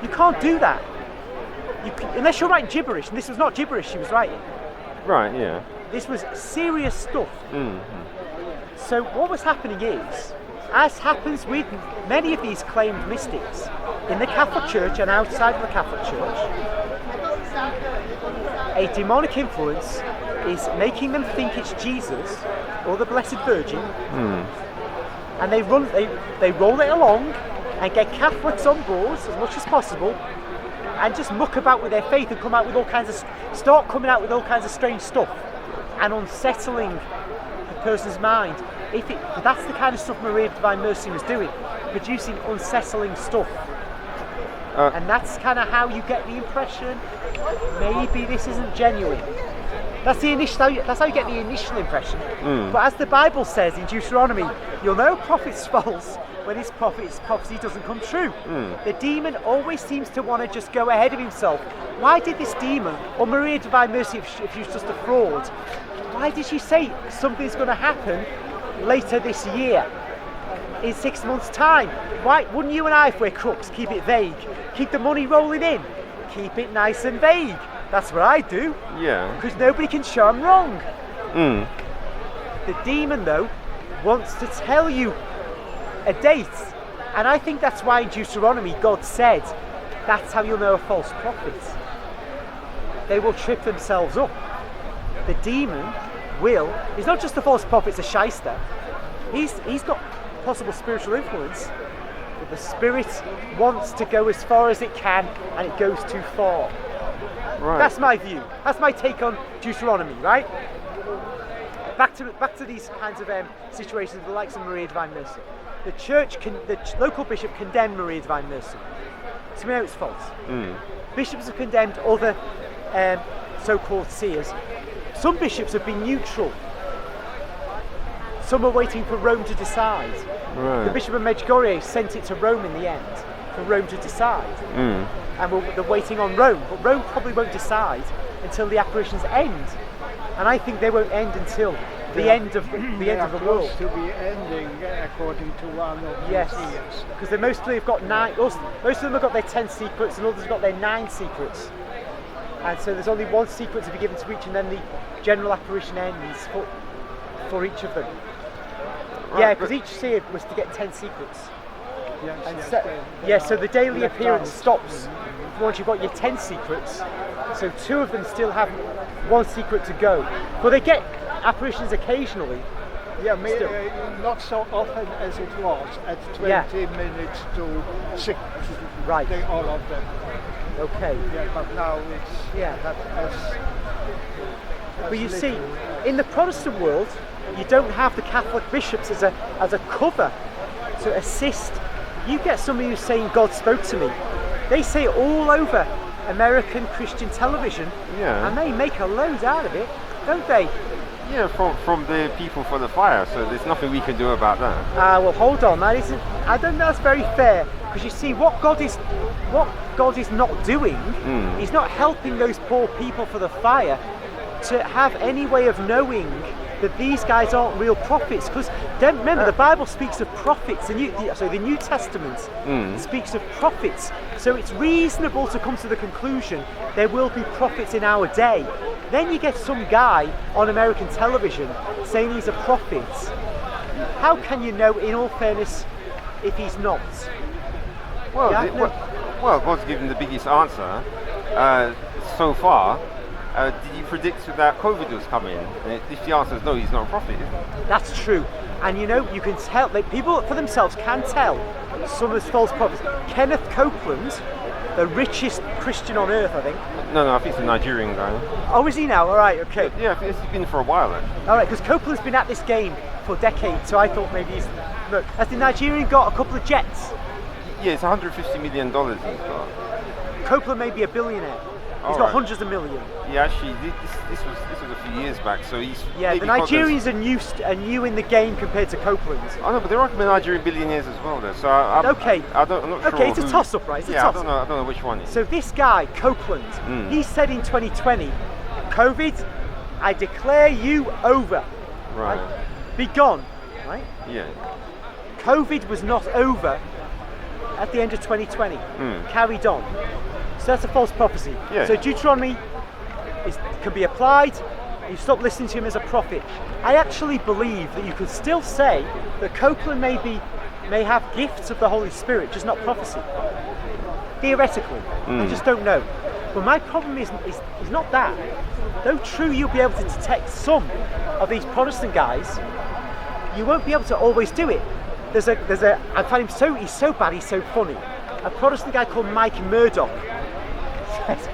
You can't do that. Unless you're writing gibberish, and this was not gibberish she was writing. Right, yeah. This was serious stuff. So what was happening is, as happens with many of these claimed mystics, in the Catholic Church and outside of the Catholic Church, a demonic influence is making them think it's Jesus or the Blessed Virgin, and they roll it along and get Catholics on board as much as possible, and just muck about with their faith and start coming out with all kinds of strange stuff and unsettling the person's mind. That's the kind of stuff Maria Divine Mercy was doing, producing unsettling stuff. And that's kind of how you get the impression maybe this isn't genuine. That's how you get the initial impression. But as the Bible says in Deuteronomy, you'll know a prophet's false when his prophecy doesn't come true. The demon always seems to want to just go ahead of himself. Why did this demon, or Maria Divine Mercy, if she was just a fraud, why did she say something's going to happen later this year, in 6 months' time? Why wouldn't you and I, if we're crooks, keep it vague? Keep the money rolling in, keep it nice and vague. That's what I do. Yeah. Because nobody can show I'm wrong. The demon, though, wants to tell you a date, and I think that's why in Deuteronomy God said that's how you'll know a false prophet. They will trip themselves up. The demon he's not just a false prophet, it's a shyster. He's got possible spiritual influence, but the spirit wants to go as far as it can, and it goes too far. Right. That's my view. That's my take on Deuteronomy, right? Back to these kinds of situations, the likes of Maria Divine Mercy. The local bishop condemned Maria Divine Mercy. To me, it's false. Bishops have condemned other so-called seers. Some bishops have been neutral. Some are waiting for Rome to decide. Right. The Bishop of Medjugorje sent it to Rome in the end, for Rome to decide. And they're waiting on Rome, but Rome probably won't decide until the apparitions end. And I think they won't end until the end of the world. To be ending according to one of the seers. Because they mostly have got 9. Most of them have got their 10 secrets, and others have got their 9 secrets. And so there's only 1 secret to be given to each, and then the general apparition ends for each of them. Right, yeah, because each seer was to get 10 secrets. So the daily appearance stops once you've got your 10 secrets. So 2 of them still have 1 secret to go. But they get apparitions occasionally. Yeah, not so often as it was, at 20 minutes to 6. Right. All of them. Okay. Yeah, but now it's But you see, in the Protestant world, you don't have the Catholic bishops as a cover to assist. You get somebody who's saying God spoke to me. They say it all over American Christian television, and they make a load out of it, don't they? Yeah, from the people for the fire, so there's nothing we can do about that. Well, hold on, that isn't. I don't know that's very fair, because you see, what God is not doing, He's not helping those poor people for the fire to have any way of knowing that these guys aren't real prophets. Because remember, the Bible speaks of prophets, the New Testament speaks of prophets. So it's reasonable to come to the conclusion there will be prophets in our day. Then you get some guy on American television saying he's a prophet. How can you know, in all fairness, if he's not? Well, God's given the biggest answer so far. Did you predict that COVID was coming? And if the answer is no, he's not a prophet, isn't he? That's true. And you know, you can tell, people for themselves can tell some of those false prophets. Kenneth Copeland, the richest Christian on earth, I think. No, I think it's a Nigerian guy. Oh, is he now? All right, okay. Yeah, I think he's been for a while, actually. All right, because Copeland's been at this game for decades, so I thought maybe he's... Look, has the Nigerian got a couple of jets? Yeah, it's $150 million he's got. Copeland may be a billionaire. He's got hundreds of million. Yeah, actually, this was a few years back, so he's... Yeah, the Nigerians are new in the game compared to Copeland. I know, but there are Nigerian billionaires as well, though, so I'm not sure. Okay, it's a toss-up, right? It's a toss-up. I don't know which one it is. So this guy, Copeland, he said in 2020, COVID, I declare you over. Right. Be gone, right? Yeah. COVID was not over at the end of 2020. Carried on. So that's a false prophecy. Yeah. So Deuteronomy can be applied. You stop listening to him as a prophet. I actually believe that you could still say that Copeland may have gifts of the Holy Spirit, just not prophecy. Theoretically, I just don't know. But my problem is not that. Though true, you'll be able to detect some of these Protestant guys, you won't be able to always do it. I find him he's so bad, he's so funny. A Protestant guy called Mike Murdoch says,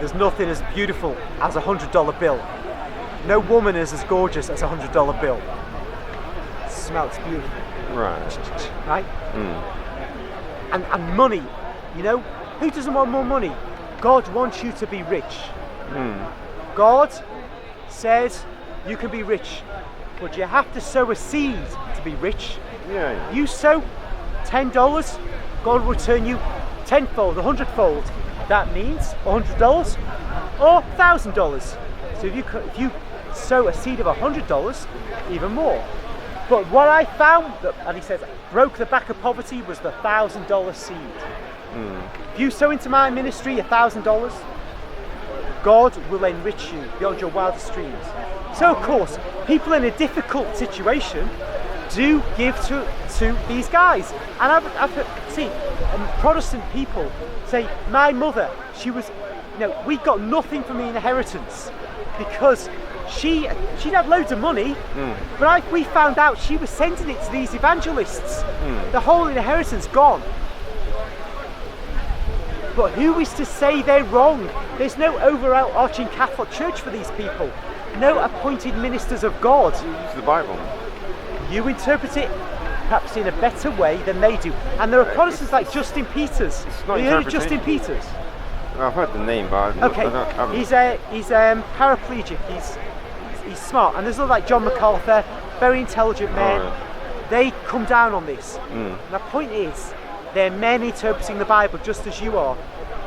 there's nothing as beautiful as a $100 bill. No woman is as gorgeous as a $100 bill. It smells beautiful. Right. Right? And money, you know, who doesn't want more money? God wants you to be rich. God says you can be rich, but you have to sow a seed to be rich. Yeah. You sow $10, God will return you tenfold, 100-fold. That means $100 or $1,000. So if you sow a seed of $100, even more. But what I found, and he says, broke the back of poverty was the $1,000 seed. If you sow into my ministry $1,000, God will enrich you beyond your wildest dreams. So of course, people in a difficult situation do give to these guys. And I've seen Protestant people say, my mother, we got nothing from the inheritance because she'd have loads of money, but we found out she was sending it to these evangelists. The whole inheritance gone. But who is to say they're wrong? There's no overarching Catholic Church for these people. No appointed ministers of God. Use the Bible. You interpret it perhaps in a better way than they do. And there are Protestants like Justin Peters. Have you heard of Justin Peters? I've heard the name, but he's paraplegic. He's smart. And there's others like John MacArthur, very intelligent men. They come down on this. And the point is, they're men interpreting the Bible just as you are.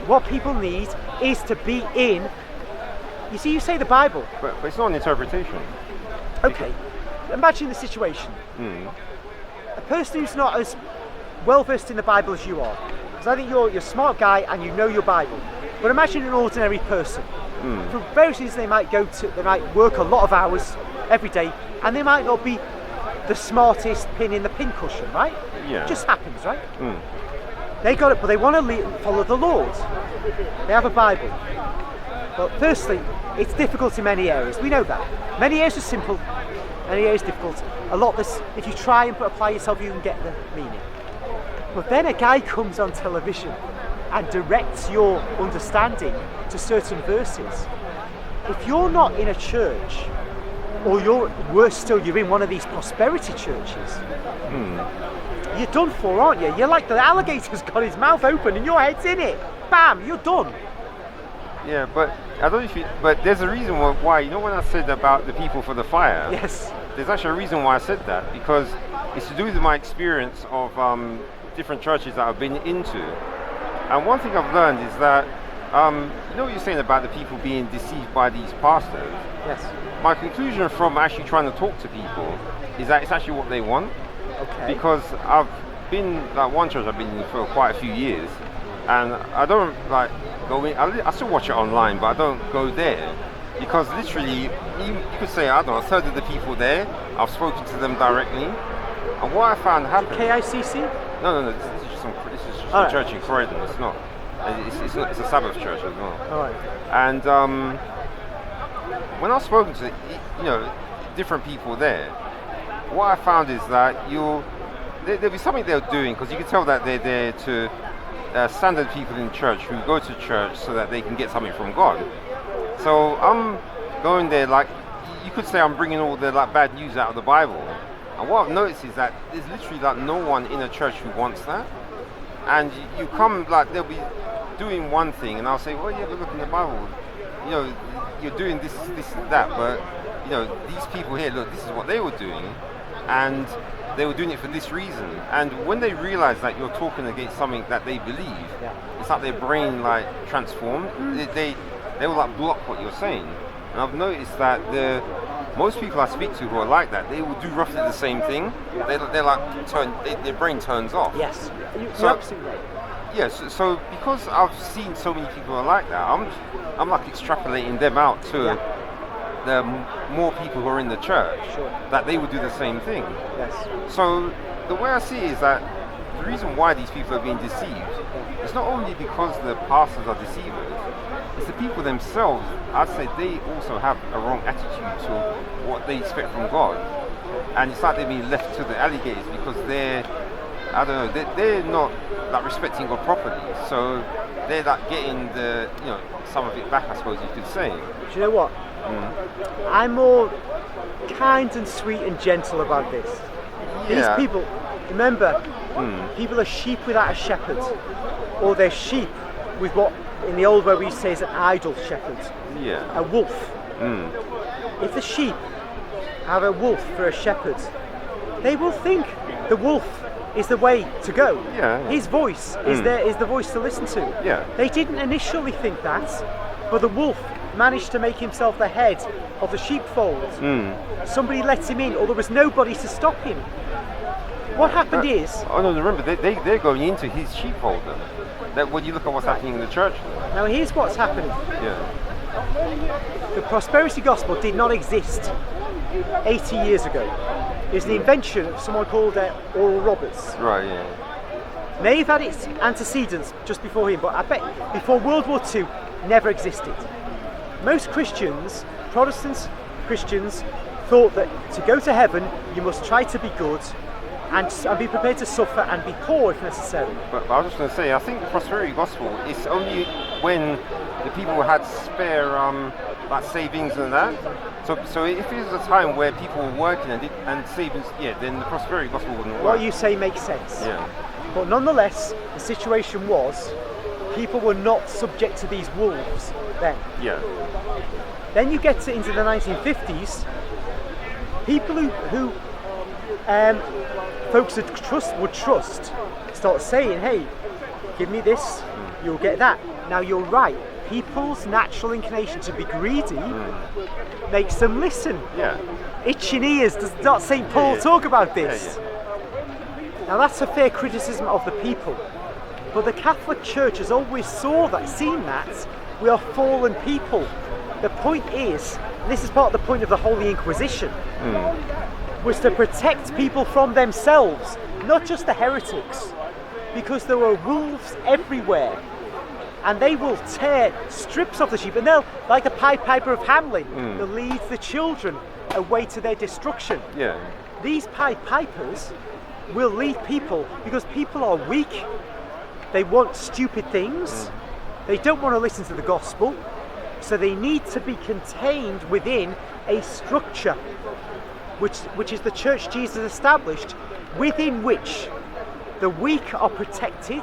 What people need is to be in. You see, you say the Bible, but it's not an interpretation. Okay. Imagine the situation. A person who's not as well versed in the Bible as you are, because I think you're a smart guy and you know your Bible. But imagine an ordinary person. For various reasons, they might work a lot of hours every day, and they might not be the smartest pin in the pincushion, right? Yeah. It just happens, right? They got it, but they want to follow the Lord. They have a Bible. Well, firstly, it's difficult in many areas. We know that. Many areas are simple. Many areas difficult. A lot this, if you try and apply yourself, you can get the meaning. But then a guy comes on television and directs your understanding to certain verses. if you're not in a church, or worse still, you're in one of these prosperity churches, you're done for, aren't you? You're like the alligator's got his mouth open and your head's in it. Bam, you're done. Yeah, but I don't know if but there's a reason why, you know, when I said about the people for the fire, yes, there's actually a reason why I said that, because it's to do with my experience of different churches that I've been into. And one thing I've learned is that, you know what you're saying about the people being deceived by these pastors? Yes. My conclusion from actually trying to talk to people is that it's actually what they want. Okay. Because I've been, like one church I've been in for quite a few years, and I don't like go in, I still watch it online, but I don't go there. Because literally, you could say, I don't know, a third of the people there, I've spoken to them directly. And what I found happened... KICC? No, this is just a church in Croydon, it's not. It's a Sabbath church as well. All right. And when I've spoken to, you know, different people there, what I found is that there'll be something they're doing, because you can tell that they're there to standard people in church who go to church so that they can get something from God. So I'm going there, like, you could say I'm bringing all the like bad news out of the Bible. And what I've noticed is that there's literally like no one in a church who wants that. And you come, like, they'll be doing one thing, and I'll say, well, yeah, but look in the Bible, you know, you're doing this and that, but, you know, these people here, look, this is what they were doing, and they were doing it for this reason. And when they realize that you're talking against something that they believe, it's like their brain, like, transformed. They will, like, block what you're saying. And I've noticed that most people I speak to who are like that, they will do roughly the same thing. They're like, their brain turns off. Yes, you're absolutely right. Yes, so because I've seen so many people who are like that, I'm like extrapolating them out to the more people who are in the church, that they would do the same thing. Yes. So the way I see it is that the reason why these people are being deceived is not only because the pastors are deceivers, it's the people themselves. I'd say they also have a wrong attitude to what they expect from God. And it's like they're being left to the alligators because they're not like respecting God properly. So they're like getting some of it back, I suppose you could say. Do you know what? I'm more kind and sweet and gentle about this. These people, remember, people are sheep without a shepherd, or they're sheep with what in the old way we used to say is an idle shepherd, a wolf. If the sheep have a wolf for a shepherd, they will think the wolf is the way to go. His voice is the voice to listen to. They didn't initially think that, but the wolf managed to make himself the head of the sheepfold. Somebody let him in, or there was nobody to stop him. What happened is... Oh no, remember, they're going into his sheepfold then. That when you look at what's happening in the church. Now here's what's happening. The prosperity gospel did not exist 80 years ago. It was the invention of someone called Oral Roberts. Right, yeah. May have had its antecedents just before him, but I bet before World War II never existed. Most Christians, Protestants, Christians, thought that to go to heaven you must try to be good and be prepared to suffer and be poor if necessary. But I was just going to say, I think the prosperity gospel is only when the people had spare like savings and that. So if it was a time where people were working and savings, then the prosperity gospel wouldn't work. What you say makes sense. But nonetheless, the situation was people were not subject to these wolves then. Then you get into the 1950s, people who folks would trust start saying, hey, give me this, you'll get that. Now you're right, people's natural inclination to be greedy makes them listen. Itching ears, does not St. Paul talk about this? Now that's a fair criticism of the people, but the Catholic Church has always seen that we are fallen people. The point is, and this is part of the point of the Holy Inquisition, was to protect people from themselves, not just the heretics, because there were wolves everywhere, and they will tear strips of the sheep, and they'll, like the Pied Piper of Hamelin, they'll lead the children away to their destruction. These Pied Pipers will lead people because people are weak, they want stupid things, they don't want to listen to the gospel, So they need to be contained within a structure, which is the church Jesus established, within which the weak are protected,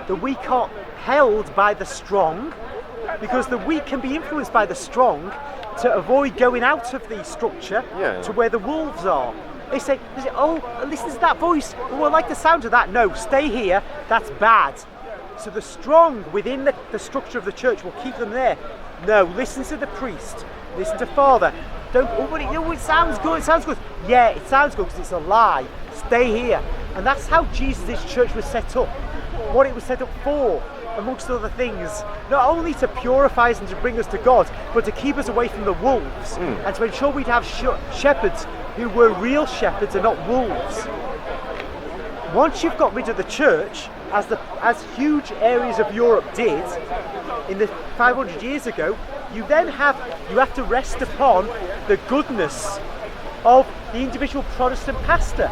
the weak are held by the strong, because the weak can be influenced by the strong to avoid going out of the structure to where the wolves are. They say, oh, listen to that voice. Oh, I like the sound of that. No, stay here. That's bad. So the strong within the structure of the church will keep them there. No, listen to the priest. Listen to Father. Don't, oh, but it sounds good. It sounds good. Yeah, it sounds good because it's a lie. Stay here. And that's how Jesus' church was set up. What it was set up for, amongst other things, not only to purify us and to bring us to God, but to keep us away from the wolves and to ensure we'd have shepherds who were real shepherds and not wolves. Once you've got rid of the church, as huge areas of Europe did in the 500 years ago, you have to rest upon the goodness of the individual Protestant pastor.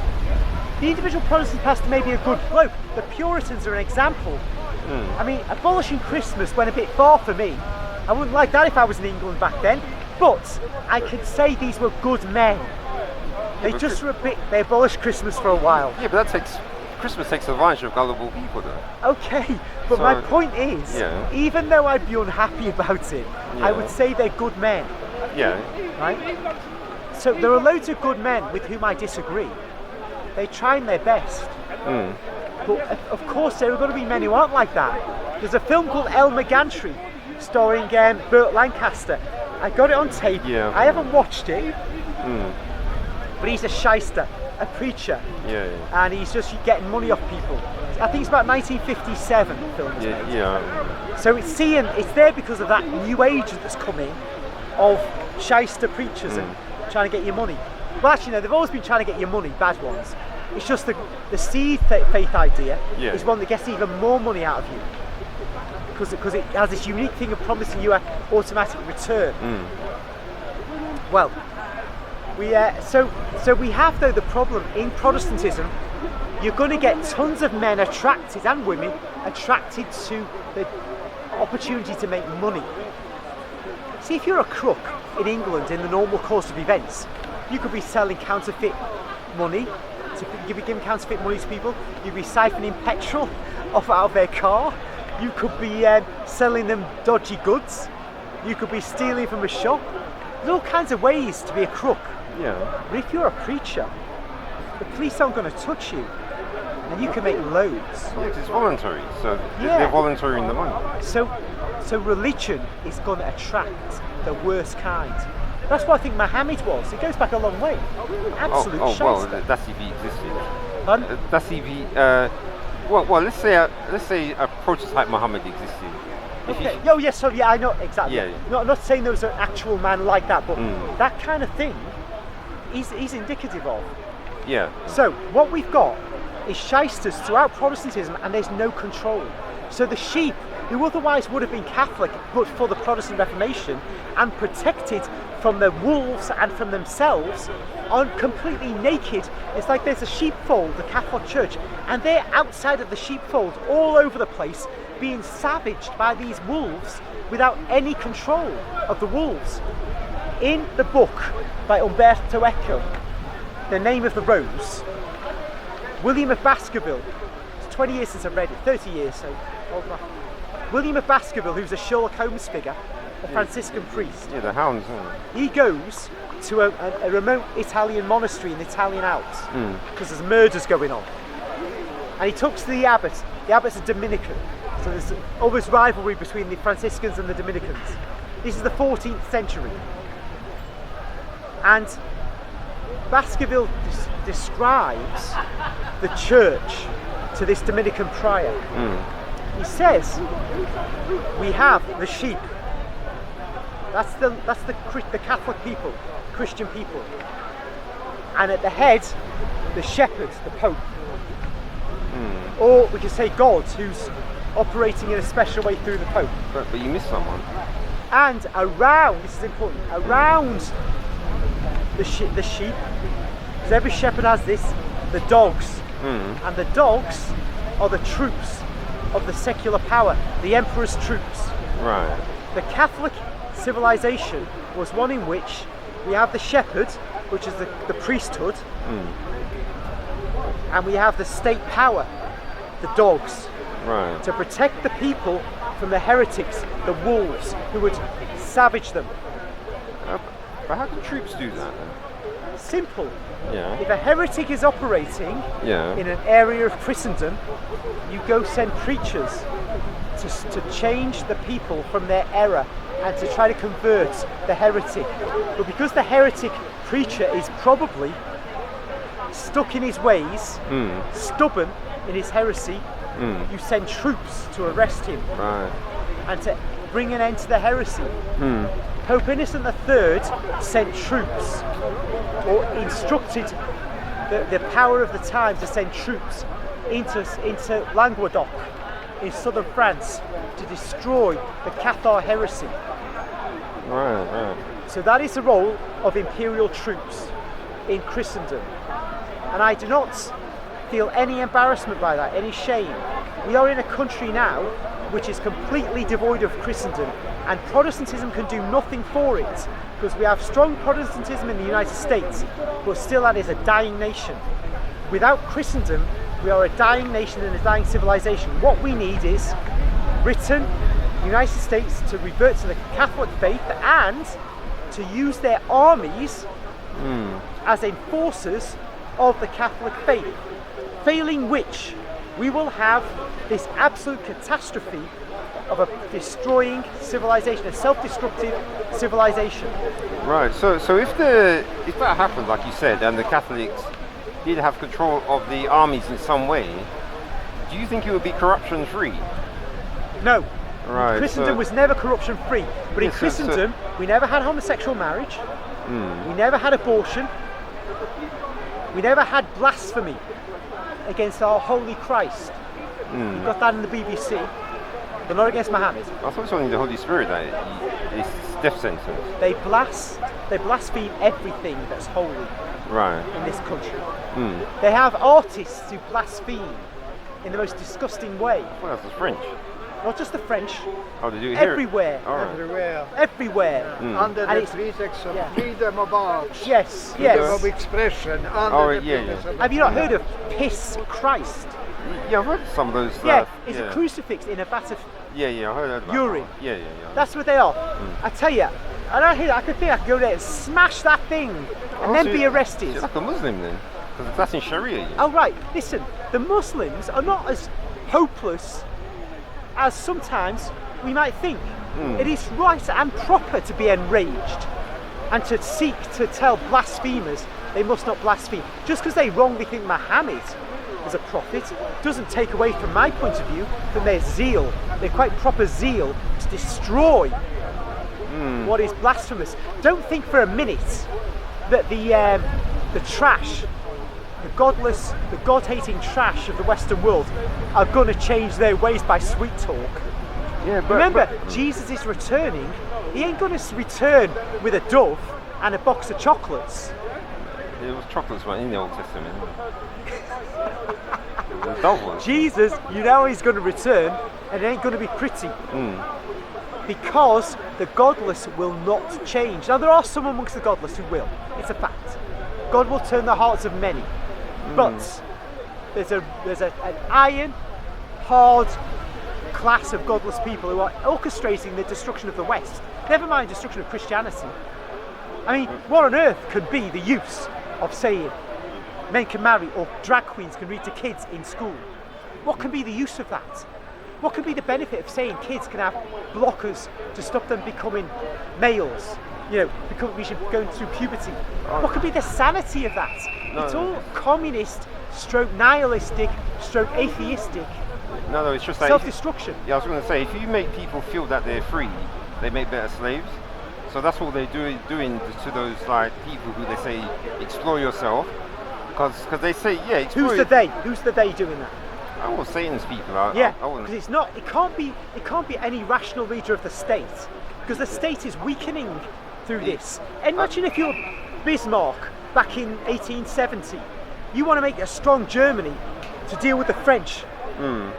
The individual Protestant pastor may be a good bloke. The Puritans are an example. I mean, abolishing Christmas went a bit far for me. I wouldn't like that if I was in England back then. But I could say these were good men. They abolished Christmas for a while. Yeah, but Christmas takes advantage of gullible people though. Okay, but my point is, even though I'd be unhappy about it, I would say they're good men. Yeah. Right? So there are loads of good men with whom I disagree. They try their best. But of course there are going to be men who aren't like that. There's a film called Elmer Gantry starring Burt Lancaster. I got it on tape. I haven't watched it. But he's a shyster, a preacher. And he's just getting money off people. I think it's about 1957 the film was made. So it's there because of that new age that's coming of shyster preachers and trying to get your money. Well, actually, no, they've always been trying to get your money, bad ones. It's just the seed faith idea is one that gets even more money out of you because it has this unique thing of promising you an automatic return. Well, we have though the problem in Protestantism. You're going to get tons of men attracted and women attracted to the opportunity to make money. See, if you're a crook in England in the normal course of events, you could be selling counterfeit money. You'd be giving counterfeit money to people. You'd be siphoning petrol out of their car. You could be selling them dodgy goods. You could be stealing from a shop. There's all kinds of ways to be a crook. But if you're a preacher, the police aren't going to touch you, and you can make loads. It's voluntary, so they're volunteering the money. So religion is going to attract the worst kind. That's what I think Muhammad was. It goes back a long way. Absolute shyster. Well, that's if he existed. That's if he. Well, let's say a prototype Muhammad existed. Okay. I know exactly. Not saying there was an actual man like that, but that kind of thing, he's indicative of. So what we've got is shysters throughout Protestantism, and there's no control. So the sheep, who otherwise would have been Catholic, but for the Protestant Reformation and protected from the wolves and from themselves, are completely naked. It's like there's a sheepfold, the Catholic Church, and they're outside of the sheepfold, all over the place, being savaged by these wolves without any control of the wolves. In the book by Umberto Eco, The Name of the Rose, William of Baskerville, it's 20 years since I've read it, 30 years, so hold on. William of Baskerville, who's a Sherlock Holmes figure, a Franciscan priest. The hounds. He goes to a remote Italian monastery in the Italian Alps because there's murders going on. And he talks to the abbot. The abbot's a Dominican. So there's always rivalry between the Franciscans and the Dominicans. This is the 14th century. And Baskerville describes the church to this Dominican prior. He says, we have the sheep. That's the Catholic people, Christian people. And at the head, the shepherd, the Pope. Or we can say God, who's operating in a special way through the Pope. But you missed someone. And around, this is important, around the sheep, because every shepherd has this, the dogs. And the dogs are the troops of the secular power, the emperor's troops. Right. The Catholic civilization was one in which we have the shepherd, which is the priesthood, and we have the state power, the dogs, to protect the people from the heretics, the wolves, who would savage them. But how can troops do that then? Simple. Yeah. If a heretic is operating Yeah. in an area of Christendom, you go send preachers to change the people from their error and to try to convert the heretic. But because the heretic preacher is probably stuck in his ways, stubborn in his heresy, you send troops to arrest him and to bring an end to the heresy. Pope Innocent III sent troops, or instructed the power of the time to send troops into Languedoc in southern France to destroy the Cathar heresy. So that is the role of imperial troops in Christendom. And I do not feel any embarrassment by that, any shame. We are in a country now which is completely devoid of Christendom, and Protestantism can do nothing for it, because we have strong Protestantism in the United States, but still that is a dying nation. Without Christendom, we are a dying nation and a dying civilization. What we need is Britain, the United States to revert to the Catholic faith and to use their armies as enforcers of the Catholic faith, failing which we will have this absolute catastrophe of a destroying civilization, a self-destructive civilization. Right. So if that happened, like you said, and the Catholics did have control of the armies in some way, do you think it would be corruption-free? No. Right. Christendom was never corruption-free. But in Christendom, we never had homosexual marriage. We never had abortion. We never had blasphemy against our holy Christ. You've got that in the BBC, but not against Muhammad. I thought it was only the Holy Spirit that is death sentence. They blaspheme everything that's holy in this country. They have artists who blaspheme in the most disgusting way. Well, that's the French. Not just the French. Oh, did you hear everywhere. Everywhere. Under the pretext of freedom of art. Yes. Freedom of expression. Have you not heard of Piss Christ? Yeah, I've heard some of those. It's a crucifix in a vat of I heard that. urine. Yeah. That's what they are. I tell you, and I could go there and smash that thing and then be arrested. You're like a Muslim then, because that's in Sharia. Oh right, listen, the Muslims are not as hopeless as sometimes we might think. It is right and proper to be enraged and to seek to tell blasphemers they must not blaspheme. Just because they wrongly think Muhammad is a prophet doesn't take away from my point of view from their zeal, their quite proper zeal to destroy what is blasphemous. Don't think for a minute that the trash, the godless, the God-hating trash of the Western world are going to change their ways by sweet talk. Yeah, but remember, Jesus is returning. He ain't going to return with a dove and a box of chocolates. It was chocolates in the Old Testament. The dove was. Jesus, you know he's going to return, and it ain't going to be pretty. Because the godless will not change. Now there are some amongst the godless who will. It's a fact. God will turn the hearts of many. But there's an iron, hard class of godless people who are orchestrating the destruction of the West. Never mind destruction of Christianity. I mean, what on earth could be the use of saying men can marry or drag queens can read to kids in school? What can be the use of that? What can be the benefit of saying kids can have blockers to stop them becoming males? Going through puberty. What could be the sanity of that? It's all communist, stroke nihilistic, stroke atheistic. No, it's just like self-destruction. I was going to say, if you make people feel that they're free, they make better slaves. So that's what they're doing to those people who they say explore yourself, because they say explore. Who's the they? Who's the they doing that? I want Satan's people. Because it's not. It can't be any rational leader of the state, because the state is weakening through this. Imagine if you're Bismarck back in 1870, you want to make a strong Germany to deal with the French,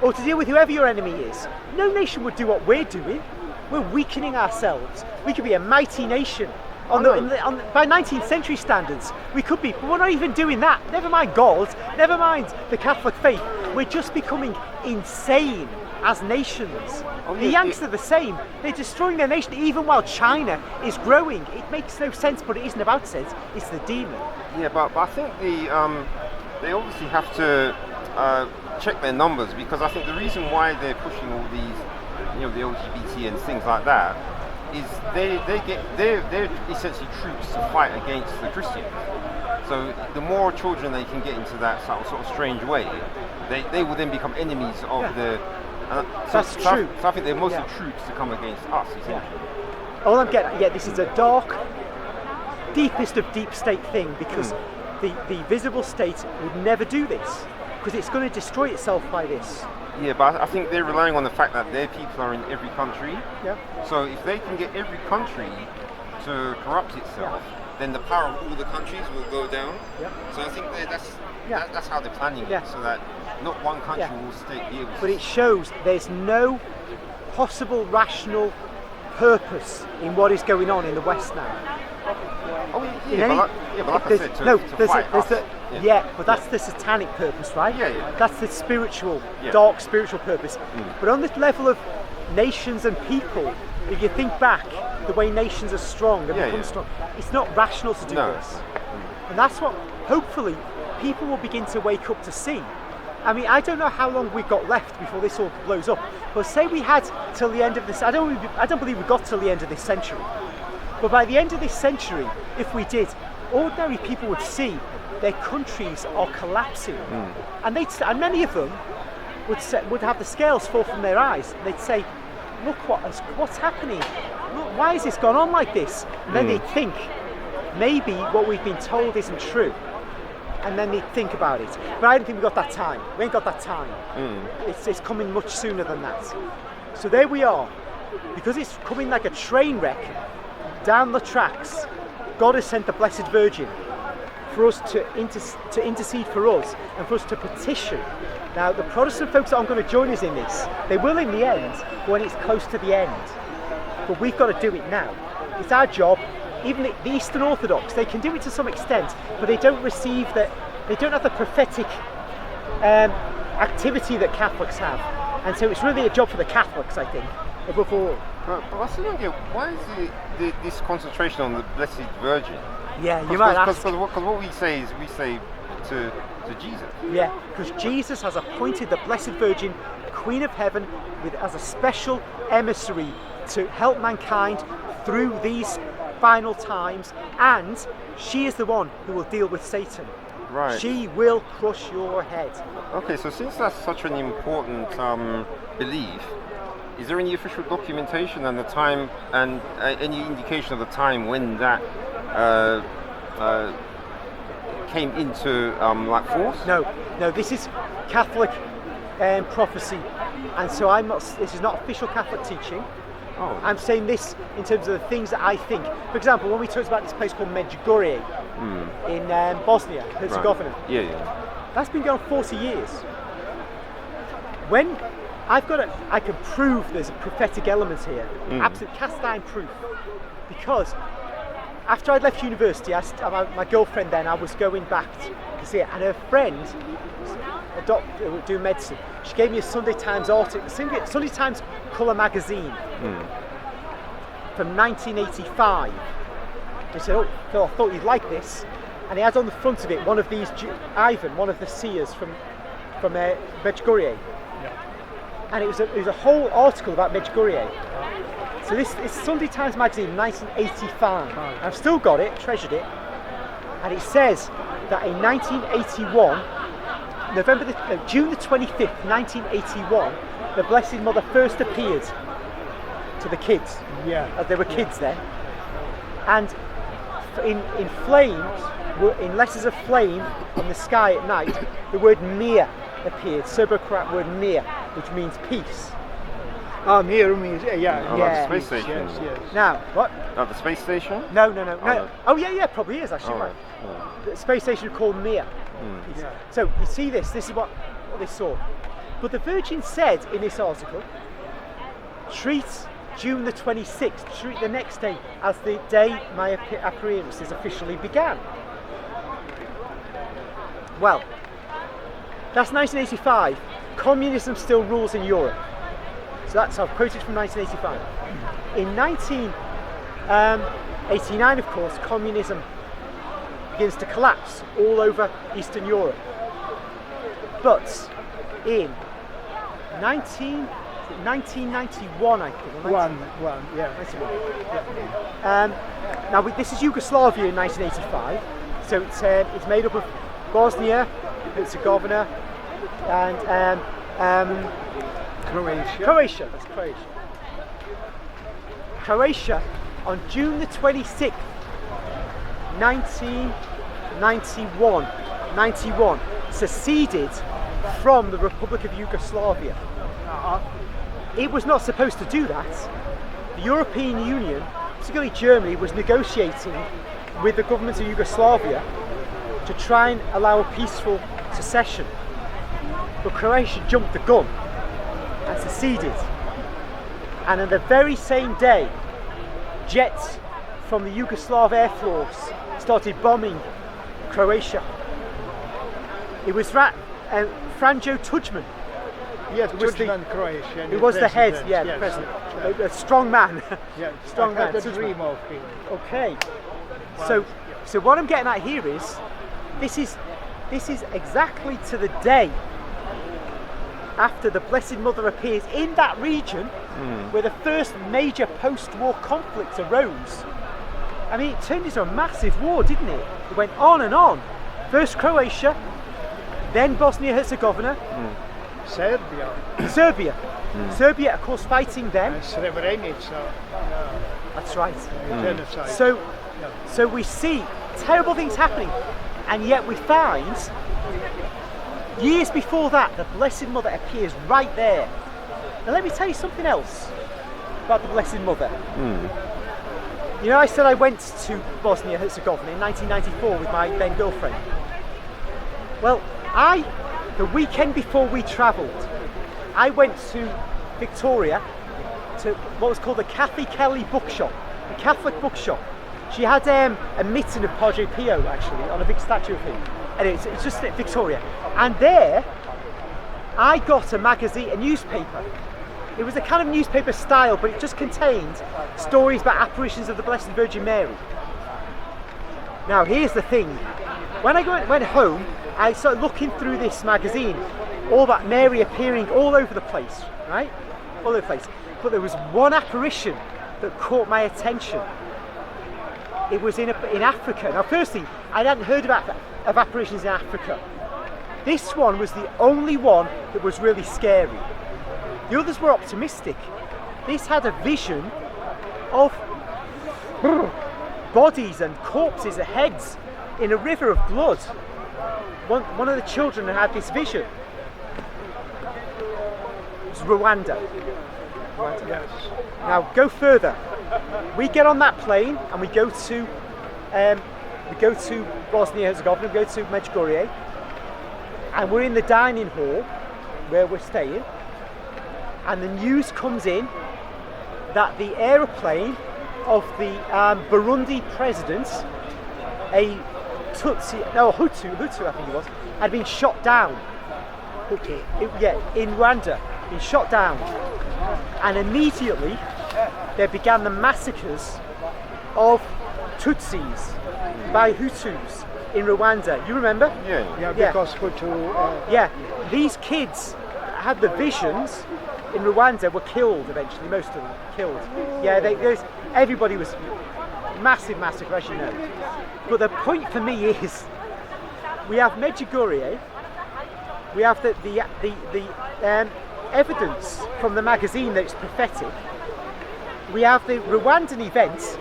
or to deal with whoever your enemy is. No nation would do what we're doing. we're weakening ourselves. We could be a mighty nation. By 19th century standards, we could be, but we're not even doing that. Never mind God, never mind the Catholic faith. We're just becoming insane as nations. The Yanks are the same. They're destroying their nation even while China is growing. It makes no sense, but it isn't about sense. It's the demon. Yeah, but I think they obviously have to check their numbers, because I think the reason why they're pushing all these, the LGBT and things like that, is they're essentially troops to fight against the Christians. So the more children they can get into that sort of strange way, they will then become enemies of the. That's true. So I think they're mostly troops to come against us, essentially. All I'm getting, this is a dark, deepest of deep state thing, because the visible state would never do this, because it's going to destroy itself by this. Yeah, but I think they're relying on the fact that their people are in every country. Yeah. So if they can get every country to corrupt itself, then the power of all the countries will go down. Yeah. So I think that's how they're planning it, so that not one country will be able to. But it shows there's no possible rational purpose in what is going on in the West now. But like I said, to fight us. But that's the satanic purpose, right? Yeah. That's the spiritual, dark spiritual purpose. But on this level of nations and people, if you think back, the way nations are strong and become strong, it's not rational to do this. And that's what, hopefully, people will begin to wake up to see. I mean, I don't know how long we've got left before this all blows up, but say we had till the end of this, I don't believe we got till the end of this century. But by the end of this century, if we did, ordinary people would see their countries are collapsing, and many of them would have the scales fall from their eyes. They'd say, "Look what's happening! Look, why has this gone on like this?" And then they'd think, maybe what we've been told isn't true, and then they'd think about it. But I don't think we've got that time. We ain't got that time. It's coming much sooner than that. So there we are, because it's coming like a train wreck down the tracks. God has sent the Blessed Virgin for us to intercede for us and for us to petition. Now, the Protestant folks aren't going to join us in this. They will in the end, when it's close to the end. But we've got to do it now. It's our job. Even the Eastern Orthodox, they can do it to some extent, but they don't have the prophetic activity that Catholics have. And so it's really a job for the Catholics, I think, above all. But I still don't get, why is this concentration on the Blessed Virgin? Yeah, you might ask. Because what we say is, we say to Jesus. Yeah, because Jesus has appointed the Blessed Virgin, Queen of Heaven, as a special emissary to help mankind through these final times, and she is the one who will deal with Satan. Right. She will crush your head. Okay, so since that's such an important belief, is there any official documentation and the time, and any indication of the time when that came into force? No. This is Catholic prophecy, and so this is not official Catholic teaching. Oh. I'm saying this in terms of the things that I think. For example, when we talked about this place called Medjugorje in Bosnia, Herzegovina. Right. Yeah. That's been going on 40 years. When I can prove there's a prophetic element here, absolute cast iron proof, because after I'd left university, my girlfriend then, I was going back to see it, and her friend, a doctor doing medicine, she gave me a Sunday Times article, Sunday Times colour magazine from 1985. He said, "Oh, Phil, I thought you'd like this," and he had on the front of it one of these, Ivan, one of the seers from Medjugorje. And it was a whole article about Medjugorje. So this is Sunday Times magazine, 1985. I've still got it, treasured it, and it says that in 1981, June the 25th, 1981, the Blessed Mother first appeared to the kids. As they were kids then, and in flames, in letters of flame in the sky at night, the word Mir appeared, Serbo-Croat word Mir, which means peace. Mir means, Like the space station. Yes. Now, what? Like the space station? No. Oh, yeah, probably is actually. Right. The space station called Mir. Yeah. So you see this is what they saw. But the Virgin said in this article, treat June the 26th, treat the next day as the day my appearances officially began. Well, that's 1985. Communism still rules in Europe. So that's, I've quoted from 1985. In 1989, of course, communism begins to collapse all over Eastern Europe. But in 1991, I think. Now this is Yugoslavia in 1985. So it's made up of Bosnia, Herzegovina, and Croatia. That's Croatia. Croatia on June the 26th, 1991, seceded from the Republic of Yugoslavia. It was not supposed to do that. The European Union, particularly Germany, was negotiating with the government of Yugoslavia to try and allow a peaceful secession. But Croatia jumped the gun and seceded. And on the very same day, jets from the Yugoslav Air Force started bombing Croatia. It was Franjo Tudjman. Yes, Tudjman, Croatia. He was the head, the president. A strong man. Yeah, strong man. The dream of him. Okay. So what I'm getting at here is, this is exactly to the day after the Blessed Mother appears in that region where the first major post-war conflict arose. I mean, it turned into a massive war, didn't it? It went on and on. First Croatia, then Bosnia-Herzegovina, Serbia, of course, fighting them. Srebrenica. That's right. Genocide. So we see terrible things happening, and yet we find years before that the Blessed Mother appears right there. Now let me tell you something else about the Blessed Mother. You know, I said I went to Bosnia-Herzegovina in 1994 with my then girlfriend. Well, the weekend before we travelled, I went to Victoria to what was called the Kathy Kelly bookshop, a Catholic bookshop. She had a mitten of Padre Pio actually on a big statue of him. And it's just at Victoria. And there, I got a magazine, a newspaper. It was a kind of newspaper style, but it just contained stories about apparitions of the Blessed Virgin Mary. Now, here's the thing. When I went home, I started looking through this magazine, all that Mary appearing all over the place, right? All over the place. But there was one apparition that caught my attention. It was in Africa. Now, firstly, I hadn't heard of apparitions in Africa. This one was the only one that was really scary. The others were optimistic. This had a vision of bodies and corpses and heads in a river of blood. One of the children had this vision. It was Rwanda. Yes. Now go further. We get on that plane and we go to Bosnia-Herzegovina. We go to Medjugorje, and we're in the dining hall where we're staying. And the news comes in that the aeroplane of the Burundi president, a Hutu I think he was, had been shot down. In Rwanda, been shot down. And immediately there began the massacres of Tutsis by Hutus in Rwanda. You remember? Yeah, because Hutu... these kids had the visions in Rwanda, were killed eventually, most of them killed. Everybody was massive massacre, as you know. But the point for me is, we have Medjugorje, we have the evidence from the magazine that it's prophetic. We have the Rwandan events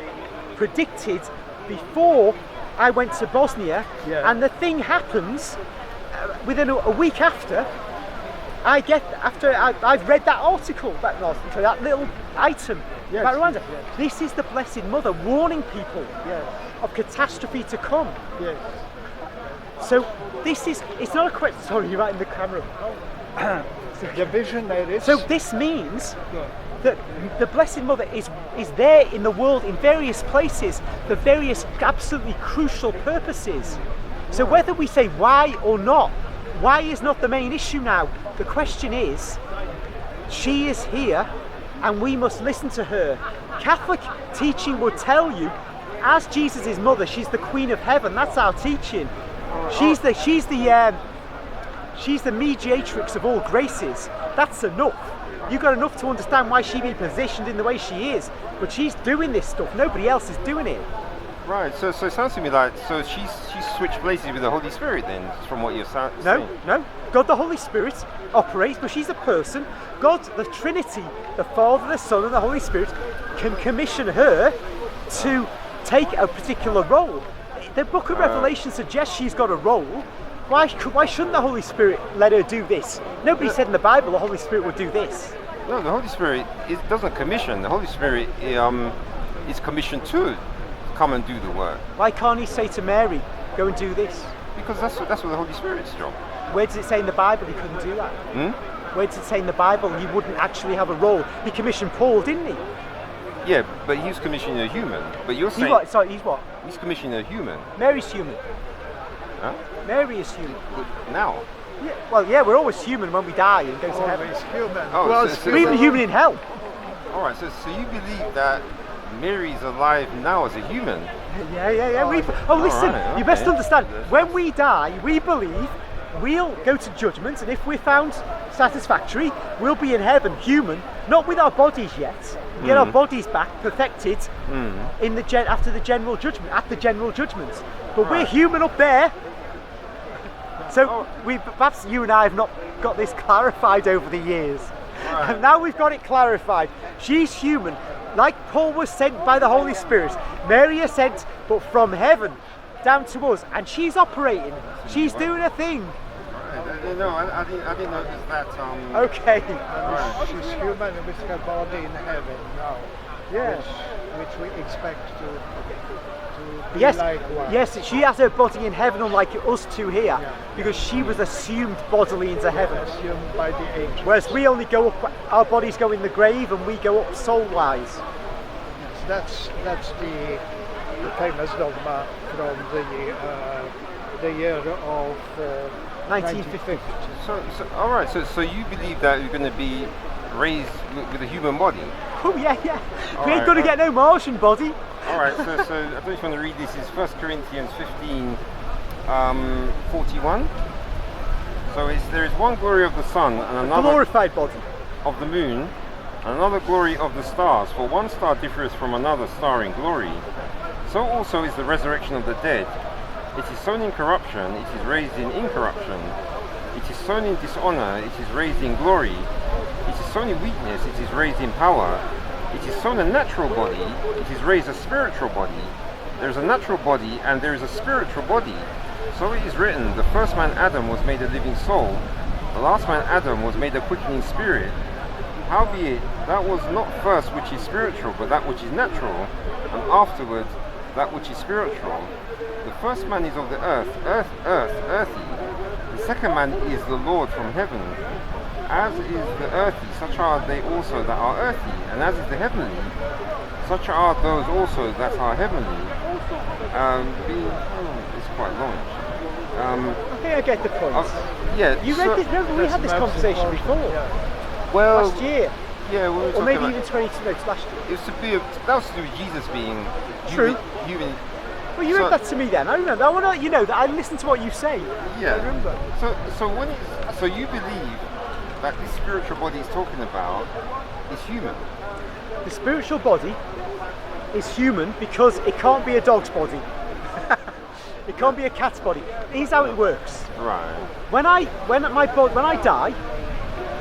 predicted before I went to Bosnia, and the thing happens within a week after. I've read that article, that little item about Rwanda. This is the Blessed Mother warning people of catastrophe to come. Yes. So it's not a question. Sorry, you're right in the camera. The vision there is. So this means that the Blessed Mother is there in the world in various places for various absolutely crucial purposes. So whether we say why or not, why is not the main issue now. The question is, she is here and we must listen to her. Catholic teaching would tell you, as Jesus' mother, she's the Queen of Heaven. That's our teaching. She's the mediatrix of all graces. That's enough. You've got enough to understand why she be positioned in the way she is. But she's doing this stuff. Nobody else is doing it. Right. So it sounds to me like she's switched places with the Holy Spirit then, from what you're saying. No. God the Holy Spirit operates, but she's a person. God, the Trinity, the Father, the Son, and the Holy Spirit can commission her to take a particular role. The Book of Revelation suggests she's got a role. Why shouldn't the Holy Spirit let her do this? Nobody said in the Bible the Holy Spirit would do this. No, the Holy Spirit doesn't commission. The Holy Spirit is commissioned to come and do the work. Why can't he say to Mary, go and do this? Because that's what the Holy Spirit's job. Where does it say in the Bible he couldn't do that? Where does it say in the Bible he wouldn't actually have a role? He commissioned Paul, didn't he? Yeah, but he was commissioning a human. But you're saying... He's what? He's commissioning a human. Mary's human. Huh? Mary is human. Now? Yeah, we're always human when we die and go to heaven. Always human. Oh, we're even human in hell. Alright, so you believe that Mary's alive now as a human? Yeah. Listen, right, you best understand, when we die, we believe we'll go to judgment, and if we're found satisfactory, we'll be in heaven, human, not with our bodies yet. Get our bodies back, perfected, after the general judgment, at the general judgment. But we're human up there. So perhaps you and I have not got this clarified over the years. Right. And now we've got it clarified. She's human. Like Paul was sent by the Holy Spirit, Mary is sent, but from heaven down to us, and she's operating. She's doing a thing. Right. No, I didn't know it was that. Okay. Right. She's human with her body in heaven now. Yeah. Which we expect to be Yes. like one. Yes. She has her body in heaven, unlike us two here, because she was assumed bodily into heaven. Assumed by the angels. Whereas we only go up, our bodies go in the grave, and we go up soul-wise. Yes, that's the famous dogma from the year of 1950. So all right. So you believe that you're going to be raised with a human body? Oh yeah. We ain't gonna get no Martian body. All right. So I don't know if you want to read this. Is 1 Corinthians 15, 41. So there is one glory of the sun and another Glorified body. of the moon, and another glory of the stars. For one star differeth from another star in glory. So also is the resurrection of the dead. It is sown in corruption, it is raised in incorruption. It is sown in dishonor, it is raised in glory. It is sown in weakness, it is raised in power. It is sown a natural body, it is raised a spiritual body. There is a natural body and there is a spiritual body. So it is written, the first man Adam was made a living soul. The last man Adam was made a quickening spirit. Howbeit, that was not first which is spiritual, but that which is natural, and afterwards that which is spiritual. The first man is of the earthy. The second man is the Lord from heaven. As is the earthy, such are they also that are earthy, and as is the heavenly, such are those also that are heavenly. It's quite long. I think I get the point. Yeah. You read this? No, we had this conversation before. Well, last year. Yeah, we were or maybe about, even 22 notes last year. It was that was to do with Jesus being true. Human. Well, you read that to me then. I remember. I want to let you know that I listened to what you say. Yeah. I remember. So you believe that this spiritual body is talking about is human? The spiritual body is human because it can't be a dog's body. It can't be a cat's body. Here's how it works. Right. When I die,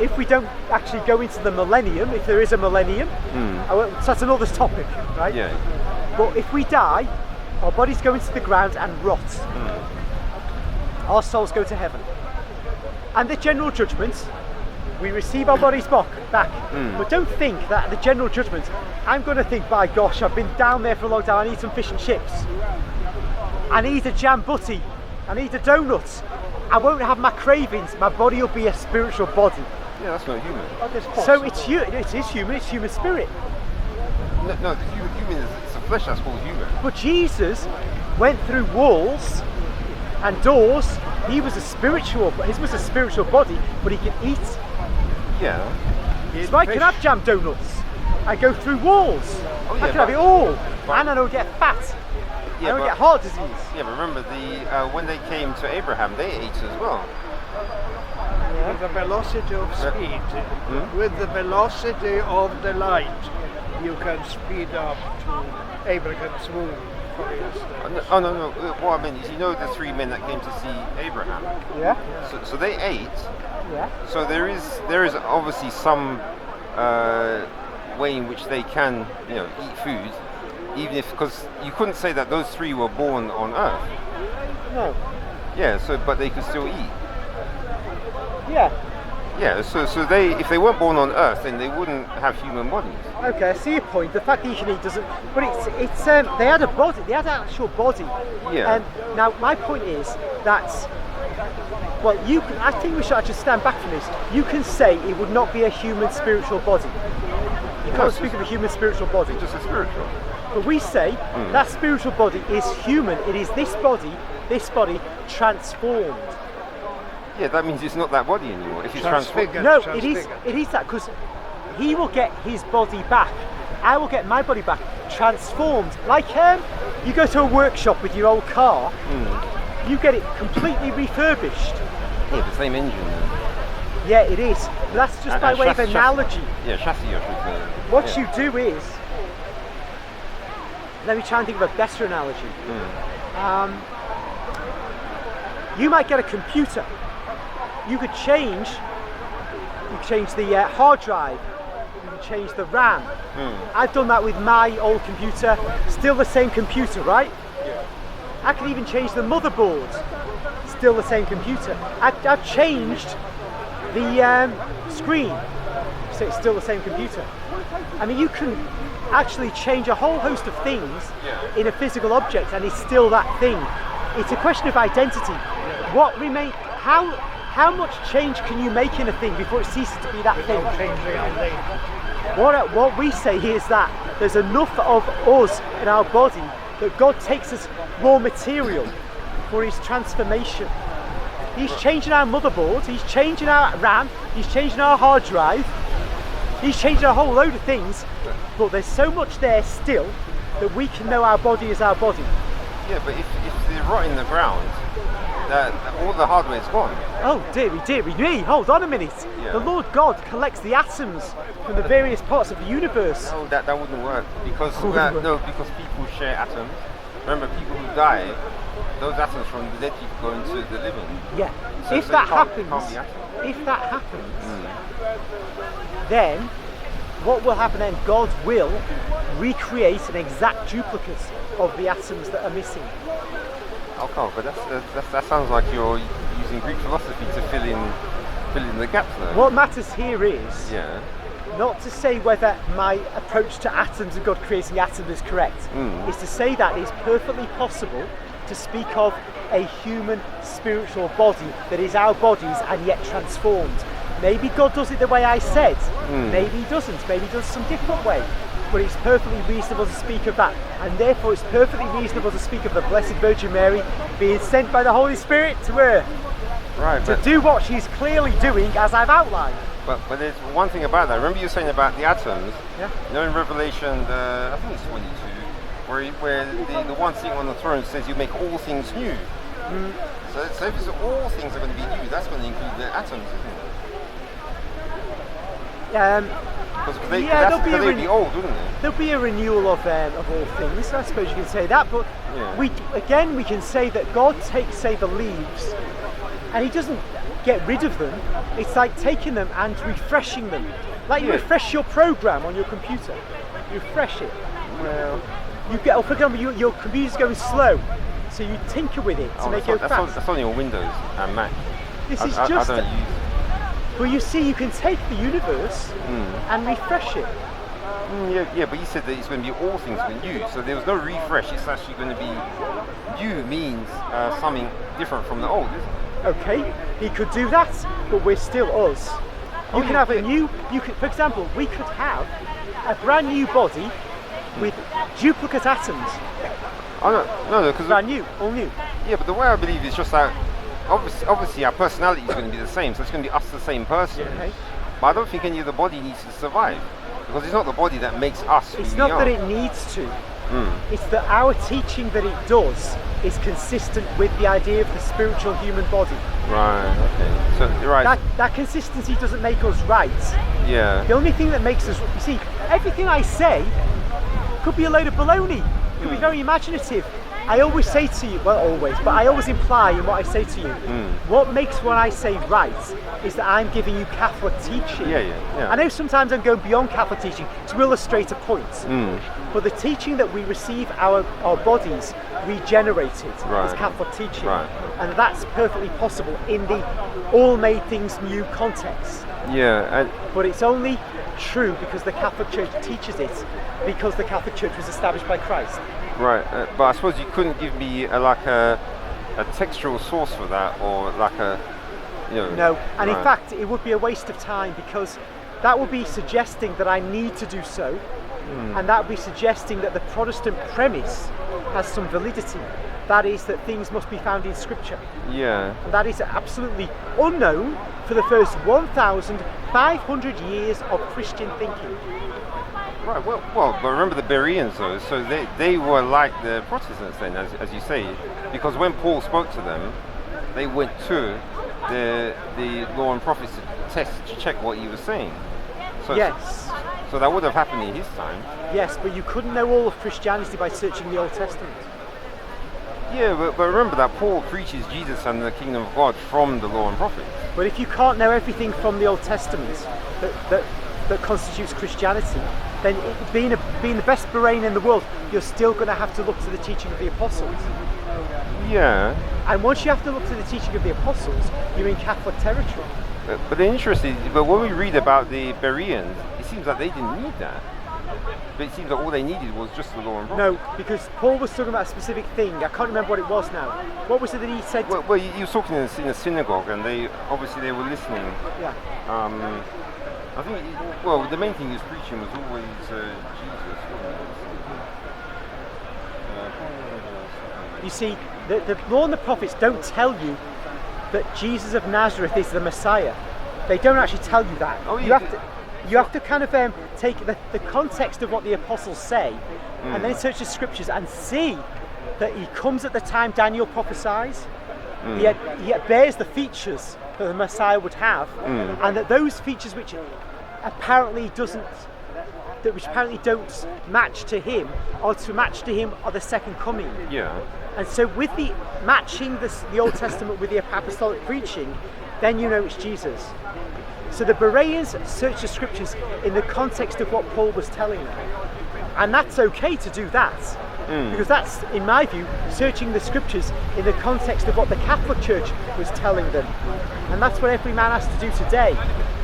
if we don't actually go into the millennium, if there is a millennium, so that's another topic, right? Yeah. But if we die, our bodies go into the ground and rot. Our souls go to heaven. And the general judgment, we receive our bodies back. But don't think that at the general judgment, I'm going to think, by gosh, I've been down there for a long time, I need some fish and chips. I need a jam butty. I need a donut. I won't have my cravings. My body will be a spiritual body. Yeah, that's not human. So it is human. It's human spirit. No, human is it's the flesh that's called human. But Jesus went through walls and doors. His was a spiritual body, but he could eat. Yeah. So I can have jam donuts. I go through walls. Oh, yeah, I can have it all, but- and I don't get fat. Yeah, I don't but- get heart disease. Yeah, but remember when they came to Abraham, they ate as well. With the velocity of speed, with the velocity of the light, you can speed up to Abraham's womb, for instance. Oh no. What I mean is, the 3 men that came to see Abraham. Yeah. So they ate. Yeah. So there is obviously some way in which they can eat food, even if, because you couldn't say that those 3 were born on Earth. No. Yeah. So but they could still eat. Yeah. Yeah. So they, if they weren't born on Earth, then they wouldn't have human bodies. Okay, I see your point. The fact that you can eat doesn't. But it's they had a body. They had an actual body. Yeah. Now my point is that. Well, I think we should actually stand back from this. You can say it would not be a human spiritual body. You can't speak of a human spiritual body. It's just a spiritual. But we say that spiritual body is human. It is this body transformed. Yeah, that means it's not that body anymore. If it's transformed. No, it is that, because he will get his body back. I will get my body back, transformed. Like you go to a workshop with your old car, you get it completely refurbished. Yeah, the same engine. Yeah, it is. But that's just by way of analogy. Chassis. What you do is, let me try and think of a better analogy. You might get a computer. You could change the hard drive. You could change the RAM. I've done that with my old computer. Still the same computer, right? Yeah. I could even change the motherboard. Still the same computer. I've changed the screen, so it's still the same computer. I mean, you can actually change a whole host of things in a physical object, and it's still that thing. It's a question of identity. What remains? How much change can you make in a thing before it ceases to be that thing? What we say is that there's enough of us in our body that God takes as raw material for his transformation. He's changing our motherboard, he's changing our RAM, he's changing our hard drive, he's changing a whole load of things, but there's so much there still that we can know our body is our body. Yeah, but if they're right in the ground, that all the hardware is gone. Oh dearie me, hold on a minute. Yeah. The Lord God collects the atoms from the various parts of the universe. No, that wouldn't work, because because people share atoms. Remember, people who die, those atoms from the dead people go into the living. Yeah. So if that can't be happens, then what will happen then? God will recreate an exact duplicate of the atoms that are missing. Okay, but that sounds like you're using Greek philosophy to fill in the gaps there. What matters here is Yeah. not to say whether my approach to atoms and God creating atoms is correct. Is to say that it's perfectly possible to speak of a human spiritual body that is our bodies and yet transformed. Maybe God does it the way I said. Maybe he doesn't. Maybe he does some different way. But it's perfectly reasonable to speak of that, and therefore it's perfectly reasonable to speak of the Blessed Virgin Mary being sent by the Holy Spirit to earth to do what she's clearly doing, as I've outlined. But there's one thing about that. Remember you were saying about the atoms? Yeah. In Revelation, I think it's 22, where the one sitting on the throne says you make all things new. So if it's all things are going to be new, that's going to include the atoms, isn't it? Because they'd be old, wouldn't they? There'll be a renewal of all things. I suppose you can say that, but we can say that God takes, say, the leaves, and he doesn't get rid of them. It's like taking them and refreshing them, like you refresh your program on your computer. You refresh it. Well, you get, for example, your computer's going slow, so you tinker with it to make it go fast. That's only on Windows and Mac. This is I just. don't use. Well, you see, you can take the universe and refresh it. Yeah, but you said that it's going to be all things were new, so there was no refresh. It's actually going to be new means something different from the old, isn't it? Okay, he could do that, but we're still us. You can have a new, for example, we could have a brand new body with duplicate atoms. Oh, no, because brand new, all new. Yeah, but the way I believe is just that obviously our personality is going to be the same, so it's going to be us the same person. Okay. But I don't think any of the body needs to survive, because it's not the body that makes us who It's we not are. that it needs to. It's that our teaching that it does is consistent with the idea of the spiritual human body. Right, okay. So, right. That consistency doesn't make us right. Yeah. The only thing that makes us, you see, everything I say could be a load of baloney. It could be very imaginative. I always say to you, well, always, but I always imply in what I say to you, what makes what I say right is that I'm giving you Catholic teaching. Yeah. I know sometimes I'm going beyond Catholic teaching to illustrate a point, but the teaching that we receive our bodies regenerated is Catholic teaching. Right. And that's perfectly possible in the all made things new context. Yeah. But it's only true because the Catholic Church teaches it, because the Catholic Church was established by Christ. Right, but I suppose you couldn't give me a textual source for that, or like a, No, and in fact, it would be a waste of time, because that would be suggesting that I need to do so, and that would be suggesting that the Protestant premise has some validity. That is, that things must be found in Scripture. Yeah. And that is absolutely unknown for the first 1,500 years of Christian thinking. Right, well, but remember the Bereans though, so they were like the Protestants then, as you say, because when Paul spoke to them, they went to the law and prophets to check what he was saying. So, yes. So that would have happened in his time. Yes, but you couldn't know all of Christianity by searching the Old Testament. Yeah, but remember that Paul preaches Jesus and the kingdom of God from the law and prophets. But if you can't know everything from the Old Testament that constitutes Christianity, then being the best Berean in the world, you're still going to have to look to the teaching of the apostles. Yeah. And once you have to look to the teaching of the apostles, you're in Catholic territory. But the interesting, but when we read about the Bereans, it seems like they didn't need that. But it seems like all they needed was just the law and prophets. No, because Paul was talking about a specific thing. I can't remember what it was now. What was it that he said? Well, he was talking in a synagogue, and they were listening. Yeah. I think, the main thing he was preaching was always Jesus, wasn't it? You see, the law and the prophets don't tell you that Jesus of Nazareth is the Messiah. They don't actually tell you that. Oh, You have to kind of take the context of what the apostles say, and then search the scriptures and see that he comes at the time Daniel prophesies. He bears the features that the Messiah would have, and that those features which apparently don't match to him, or to match to him are the second coming. Yeah. And so with the matching the Old Testament with the apostolic preaching, then you know it's Jesus. So the Bereans searched the scriptures in the context of what Paul was telling them. And that's okay to do that. Because that's, in my view, searching the scriptures in the context of what the Catholic Church was telling them. And that's what every man has to do today.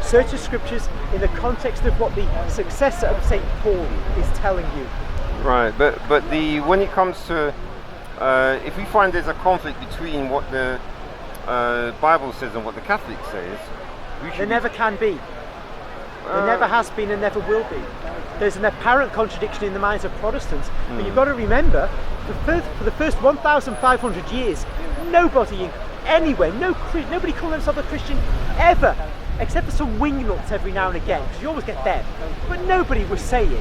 Search the scriptures in the context of what the successor of St. Paul is telling you. Right, but when it comes to, if we find there's a conflict between what the Bible says and what the Catholic says, there never can be. There never has been and never will be. There's an apparent contradiction in the minds of Protestants, but you've got to remember, for the first 1,500 years, nobody anywhere, nobody called themselves a Christian ever, except for some wingnuts every now and again, because you always get them. But nobody was saying,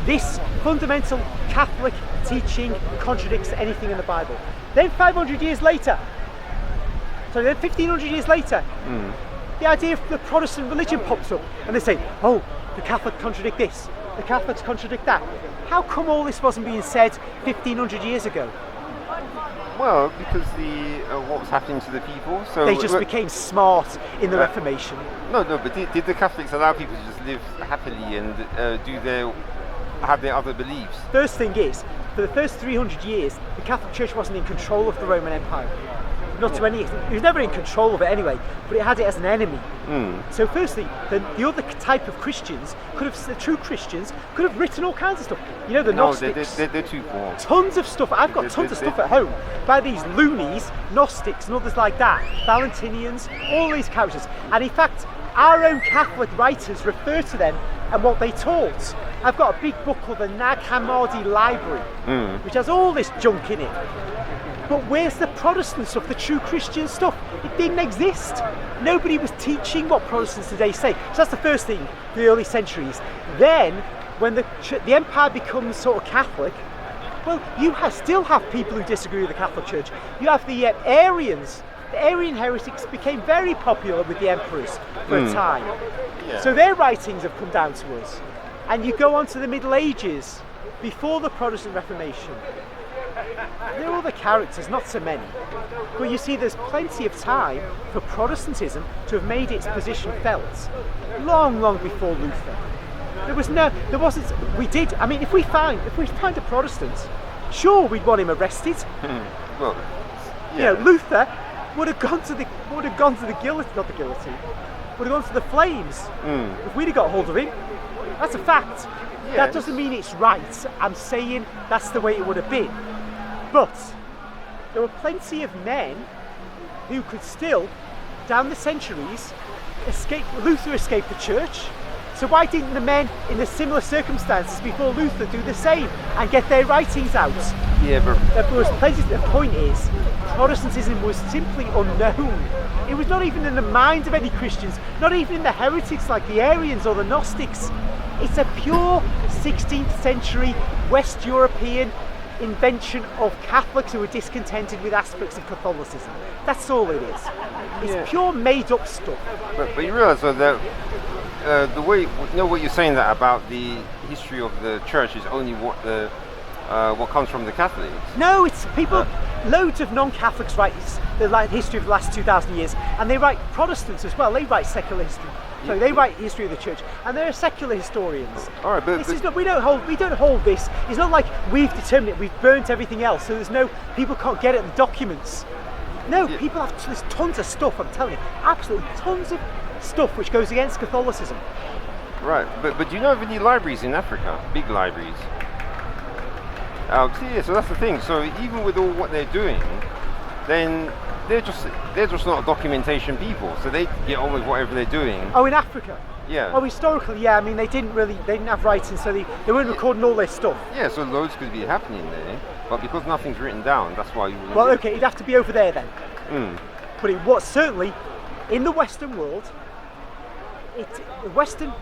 this fundamental Catholic teaching contradicts anything in the Bible. Then 500 years later, then 1,500 years later, the idea of the Protestant religion pops up, and they say, oh, the Catholics contradict this, the Catholics contradict that. How come all this wasn't being said 1,500 years ago? Well, because what was happening to the people. So they just became smart in the Reformation. No, but did the Catholics allow people to just live happily and have their other beliefs? First thing is, for the first 300 years, the Catholic Church wasn't in control of the Roman Empire. Not to any extent. It was never in control of it anyway, but it had it as an enemy. So firstly, the other type of Christians, the true Christians, could have written all kinds of stuff. You know, the Gnostics. They're too poor. Tons of stuff. I've got tons of stuff at home by these loonies, Gnostics and others like that, Valentinians, all these characters. And in fact, our own Catholic writers refer to them and what they taught. I've got a big book called the Nag Hammadi Library, which has all this junk in it. But where's the Protestant stuff, the true Christian stuff? It didn't exist. Nobody was teaching what Protestants today say. So that's the first thing, the early centuries. Then, when the empire becomes sort of Catholic, well, you still have people who disagree with the Catholic Church. You have the Arians. The Arian heretics became very popular with the emperors for a time. Yeah. So their writings have come down to us. And you go on to the Middle Ages, before the Protestant Reformation. There are other characters, not so many. But you see, there's plenty of time for Protestantism to have made its position felt. Long, long before Luther. I mean, if we find a Protestant, sure, we'd want him arrested. Well, yeah. You know, Luther would have gone to the guillotine, not the guillotine, would have gone to the flames if we'd have got hold of him. That's a fact. Yes. That doesn't mean it's right. I'm saying that's the way it would have been. But there were plenty of men who could still, down the centuries, escape. Luther escaped the church. So why didn't the men in the similar circumstances before Luther do the same and get their writings out? Yeah, but there was plenty. The point is, Protestantism was simply unknown. It was not even in the mind of any Christians, not even in the heretics like the Arians or the Gnostics. It's a pure 16th century West European invention of Catholics who were discontented with aspects of Catholicism. That's all it is. It's pure made-up stuff. But you realise that the way, you know what you're saying, that about the history of the church is only what comes from the Catholics. No, it's people. Loads of non-Catholics write the history of the last 2,000 years, and they write Protestants as well. They write secular history. So they write history of the church, and they're secular historians. All right, but we don't hold this. It's not like we've determined it. We've burnt everything else, so people can't get at the documents. No, people have. There's tons of stuff. I'm telling you, absolutely tons of stuff which goes against Catholicism. Right, but do you know of any libraries in Africa? Big libraries. So that's the thing. So even with all what they're doing, then they're just not documentation people. So they get on with whatever they're doing. Oh, in Africa? Yeah. Oh, historically, yeah. I mean, they didn't have writing, so they weren't recording all their stuff. Yeah, so loads could be happening there, but because nothing's written down, that's why you. Well, okay, it'd have to be over there then. But it was certainly in the Western world. The Western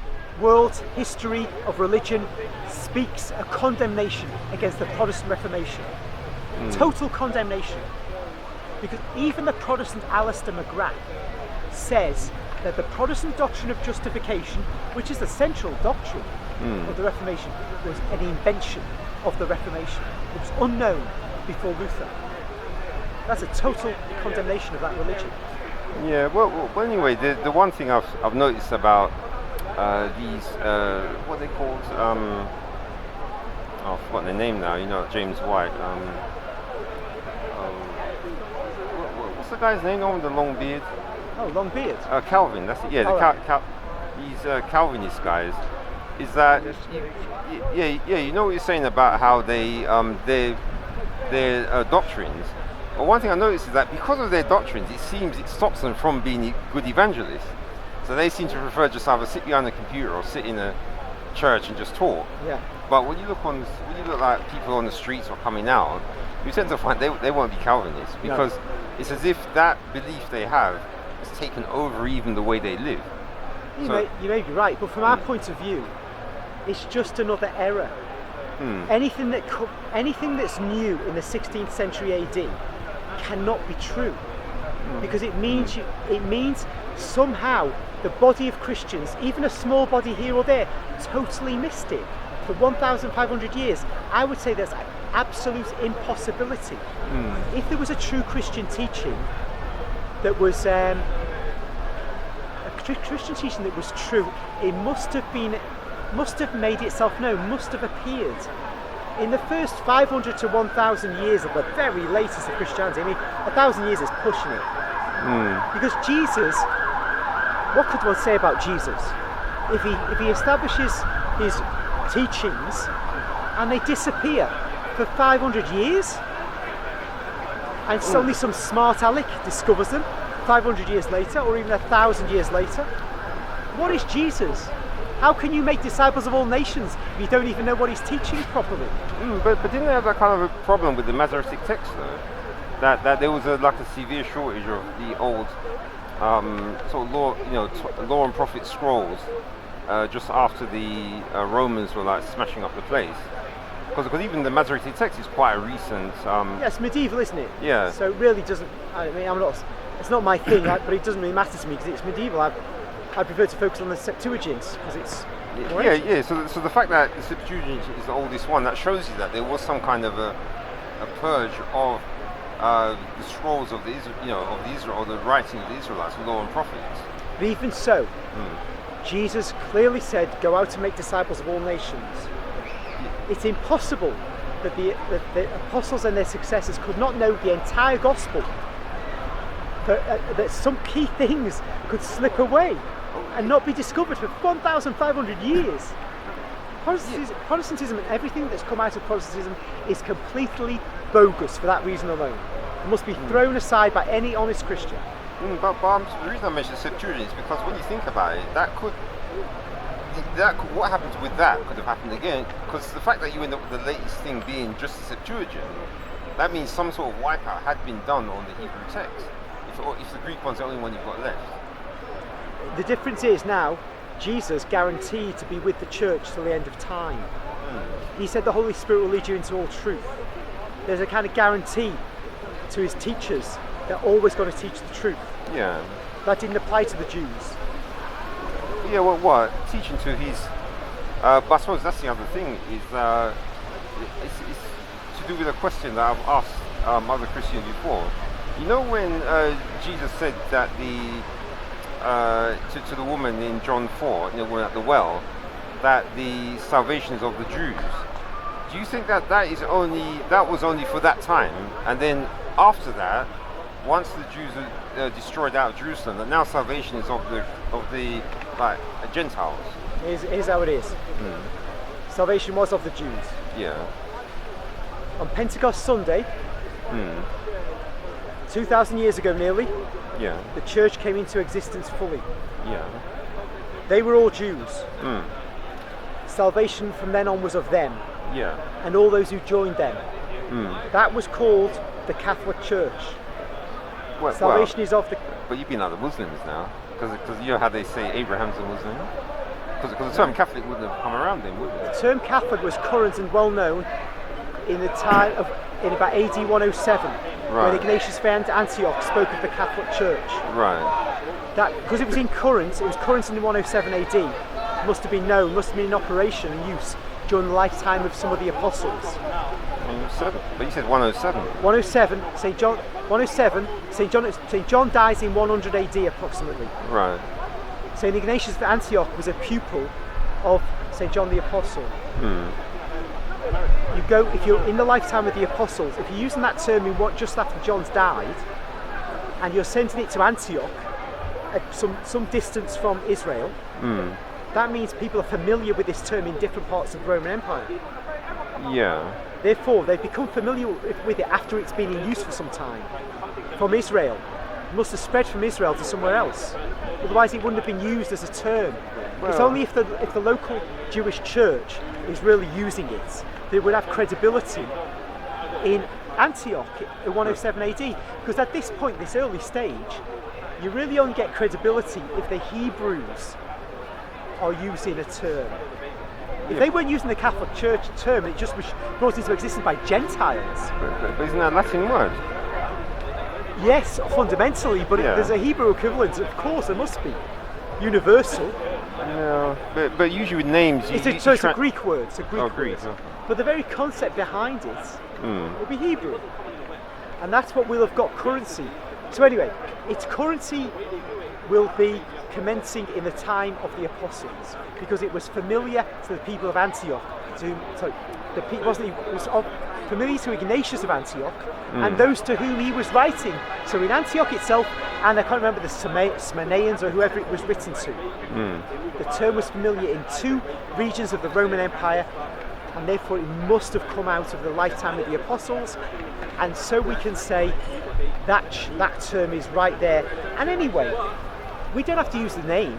world's history of religion speaks a condemnation against the Protestant Reformation. Total condemnation. Because even the Protestant Alistair McGrath says that the Protestant doctrine of justification, which is the central doctrine of the Reformation, was an invention of the Reformation. It was unknown before Luther. That's a total condemnation of that religion. Yeah, well anyway, the one thing I've noticed about these, what are they called? I've forgotten their name now, you know, James White. What's the guy's name, the one with the long beard? Oh, long beard? Calvin, that's it, yeah. These Calvinist guys. Is that, you know what you're saying about how they, their doctrines. Well, one thing I noticed is that because of their doctrines, it seems it stops them from being good evangelists. So they seem to prefer just either sit behind a computer or sit in a church and just talk. Yeah. But when you look like people on the streets or coming out, you tend to find they won't be Calvinists, because it's as if that belief they have is taken over even the way they live. You may be right, but from our point of view, it's just another error. Anything that's new in the 16th century AD cannot be true, because it means somehow the body of Christians, even a small body here or there, totally missed it for 1,500 years. I would say that's an absolute impossibility. If there was a true Christian teaching that was Christian teaching that was true, it must have made itself known, must have appeared in the first 500 to 1,000 years of the very latest of Christianity. I mean, 1,000 years is pushing it. Because Jesus, what could one say about Jesus? If he establishes his teachings and they disappear for 500 years, and only some smart aleck discovers them 500 years later, or even 1,000 years later, What is Jesus? How can you make disciples of all nations if you don't even know what he's teaching properly? But didn't they have that kind of a problem with the Masoretic text though? That there was like a severe shortage of the old sort of law, law and prophet scrolls just after the Romans were like smashing up the place. Because even the Masoretic text is quite a recent. Yeah, it's medieval, isn't it? Yeah. So it really doesn't. I mean, it's not my thing, but it doesn't really matter to me because it's medieval. I prefer to focus on the Septuagint because it's. Yeah. So the fact that the Septuagint is the oldest one, that shows you that there was some kind of a purge of the scrolls of the Israel, or the writing of the Israelites, law and prophets. But even so, Jesus clearly said, "Go out and make disciples of all nations." It's impossible that the apostles and their successors could not know the entire gospel. That some key things could slip away and not be discovered for 1,500 years. Protestantism and everything that's come out of Protestantism is completely bogus for that reason alone. It must be thrown aside by any honest Christian. But the reason I mentioned Septuagint is because when you think about it, what happens with that could have happened again, because the fact that you end up with the latest thing being just the Septuagint, that means some sort of wipeout had been done on the Hebrew text, if the Greek one's the only one you've got left. The difference is now, Jesus guaranteed to be with the church till the end of time. He said the Holy Spirit will lead you into all truth. There's a kind of guarantee to his teachers, they're always going to teach the truth. Yeah. That didn't apply to the Jews. Yeah, well, what? Teaching to his... but I suppose that's the other thing, is it's to do with a question that I've asked other Christians before. You know when Jesus said that to the woman in John 4, when at the well, that the salvation is of the Jews. Do you think that was only for that time, and then after that, once the Jews are destroyed out of Jerusalem, that now salvation is of the Gentiles? Here's how it is. Salvation was of the Jews. Yeah. On Pentecost Sunday, 2,000 years ago nearly, the church came into existence fully. Yeah. They were all Jews. Salvation from then on was of them. Yeah. And all those who joined them. That was called the Catholic Church. Salvation is of the... But you've been like the Muslims now, because you know how they say Abraham's a Muslim? Because the term Catholic wouldn't have come around then, would it? The term Catholic was current and well known in about AD 107, when Ignatius of Antioch spoke of the Catholic Church. Right. That, because it was current in 107 AD, must have been known, must have been in operation and use during the lifetime of some of the apostles. 107? But you said 107. 107, St. John. 107, St. John dies in 100 AD approximately. Right. St. Ignatius of Antioch was a pupil of St. John the Apostle. You go, if you're in the lifetime of the apostles, if you're using that term just after John's died, and you're sending it to Antioch, at some distance from Israel, that means people are familiar with this term in different parts of the Roman Empire. Yeah. Therefore, they've become familiar with it after it's been in use for some time. From Israel. It must have spread from Israel to somewhere else. Otherwise, it wouldn't have been used as a term. It's only if the local Jewish church is really using it that it would have credibility in Antioch in 107 AD. Because at this point, this early stage, you really only get credibility if the Hebrews are using a term. If they weren't using the Catholic Church term, it just was brought into existence by Gentiles. But isn't that a Latin word? Yes, fundamentally, but there's a Hebrew equivalent. Of course, there must be. Universal. No, but usually with names... It's a Greek word. It's a Greek word. Okay. But the very concept behind it will be Hebrew. And that's what we'll have got currency. So anyway, its currency will be commencing in the time of the apostles, because it was familiar to the people of Antioch. It was familiar to Ignatius of Antioch and those to whom he was writing. So in Antioch itself, and I can't remember the Smyrnaeans or whoever it was written to, the term was familiar in two regions of the Roman Empire, and therefore it must have come out of the lifetime of the apostles. And so we can say that term is right there. And anyway, we don't have to use the name.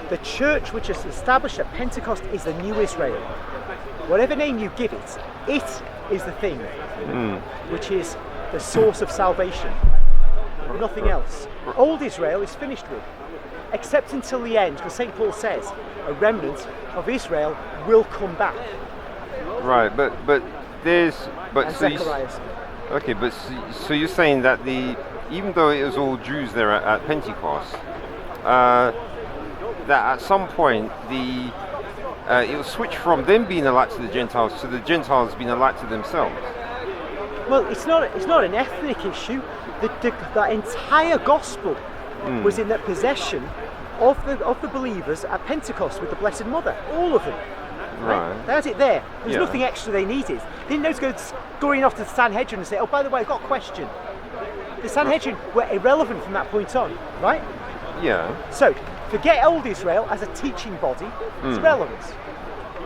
The church which is established at Pentecost is the new Israel. Whatever name you give it, it is the thing which is the source of salvation. Nothing else. Old Israel is finished with, except until the end, because St. Paul says a remnant of Israel will come back. Right, but there's And Zechariah. okay, but so you're saying that even though it was all Jews there at Pentecost, that at some point it will switch from them being a light to the Gentiles to the Gentiles being a light to themselves. Well, it's not an ethnic issue. The entire gospel was in the possession of the believers at Pentecost with the Blessed Mother, all of them. Right? They had it there. There was nothing extra they needed. They didn't know to go scurrying off to the Sanhedrin and say, "Oh, by the way, I've got a question." The Sanhedrin were irrelevant from that point on, right? Yeah. So forget old Israel as a teaching body. It's relevant.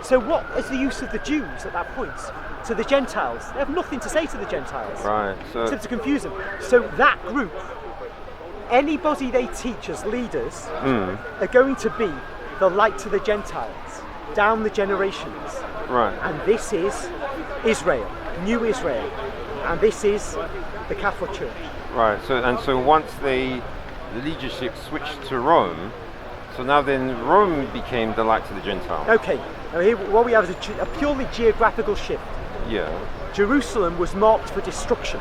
So what is the use of the Jews at that point to the Gentiles? They have nothing to say to the Gentiles, Right. So except to confuse them. So that group, anybody they teach as leaders, are going to be the light to the Gentiles down the generations. right. And this is Israel, new Israel, and this is the Catholic Church. Right. So once the leadership switched to Rome, so now then Rome became the light to the Gentiles. Okay, now here what we have is a purely geographical shift. Yeah. Jerusalem was marked for destruction.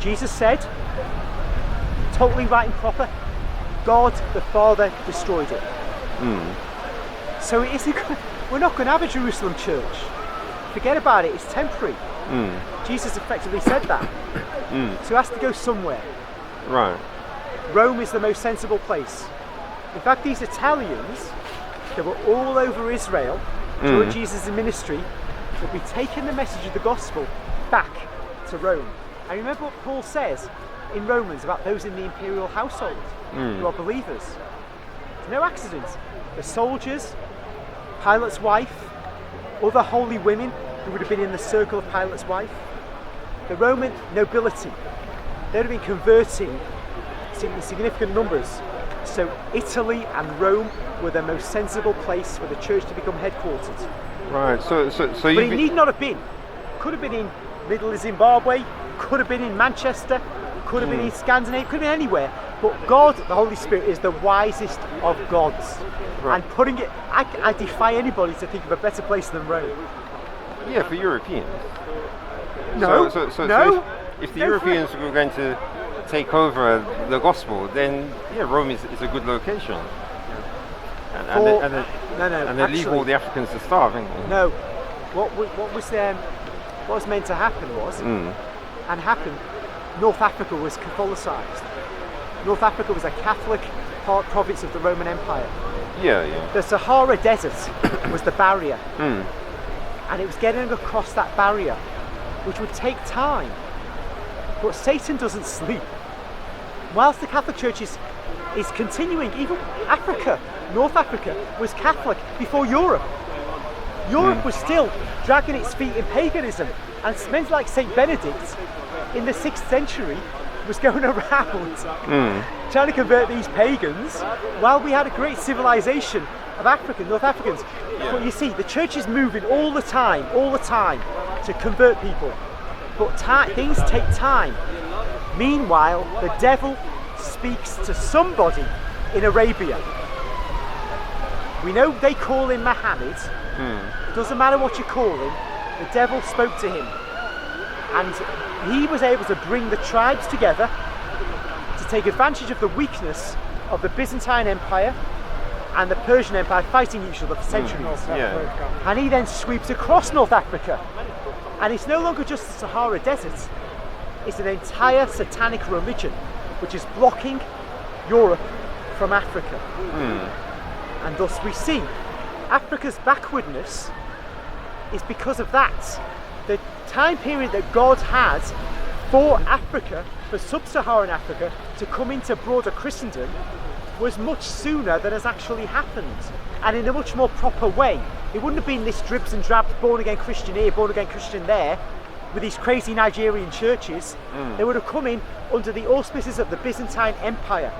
Jesus said, totally right and proper, God the Father destroyed it. So it isn't, we're not going to have a Jerusalem church. Forget about it, it's temporary. Jesus effectively said that. So it has to go somewhere. Right. Rome is the most sensible place. In fact, these Italians that were all over Israel during Jesus' ministry will be taking the message of the gospel back to Rome. And remember what Paul says in Romans about those in the imperial household who are believers. It's no accident. The soldiers, Pilate's wife, other holy women who would have been in the circle of Pilate's wife, the Roman nobility, they would have been converting in significant numbers. So Italy and Rome were the most sensible place for the church to become headquartered. Right. So But it need not have been. Could have been in middle of Zimbabwe, could have been in Manchester, could have been in Scandinavia, could have been anywhere. But God, the Holy Spirit, is the wisest of gods. Right. And putting it, I defy anybody to think of a better place than Rome. Yeah, for Europeans. No, So no. if the Go for Europeans were going to take over the gospel, then yeah, Rome is a good location. And they leave all the Africans to starve, ain't they? No, what was meant to happen was, and happened, North Africa was Catholicized. North Africa was a Catholic province of the Roman Empire. Yeah, yeah. The Sahara Desert was the barrier, and it was getting across that barrier, which would take time. But Satan doesn't sleep. Whilst the Catholic Church is continuing, even Africa, North Africa, was Catholic before Europe. Europe was still dragging its feet in paganism, and men like St. Benedict in the 6th century was going around trying to convert these pagans while we had a great civilization of North Africans. Yeah. But you see, the church is moving all the time to convert people. But things take time. Meanwhile, the devil speaks to somebody in Arabia. We know they call him Muhammad. It doesn't matter what you call him, the devil spoke to him. And he was able to bring the tribes together to take advantage of the weakness of the Byzantine Empire and the Persian Empire fighting each other for centuries. Yeah. And he then sweeps across North Africa. And it's no longer just the Sahara Desert, it's an entire satanic religion which is blocking Europe from Africa. And thus we see Africa's backwardness is because of that. The time period that God had for Africa, for sub-Saharan Africa, to come into broader Christendom was much sooner than has actually happened, and in a much more proper way. It wouldn't have been this dribs and drabs, born again Christian here, born again Christian there, with these crazy Nigerian churches. They would have come in under the auspices of the Byzantine Empire.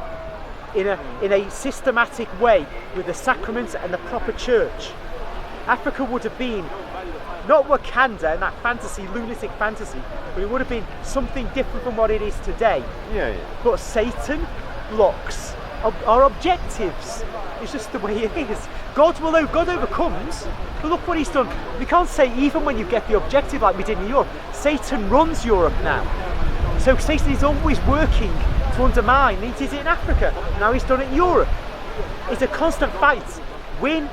in a systematic way with the sacraments and the proper church, Africa would have been not Wakanda and that fantasy, lunatic fantasy, but it would have been something different from what it is today. Yeah. But Satan blocks our objectives. It's just the way it is. God overcomes, but look what he's done. We can't say even when you get the objective like we did in Europe, Satan runs Europe now. So Satan is always working to undermine. He did it in Africa, now he's done it in Europe. It's a constant fight. Win,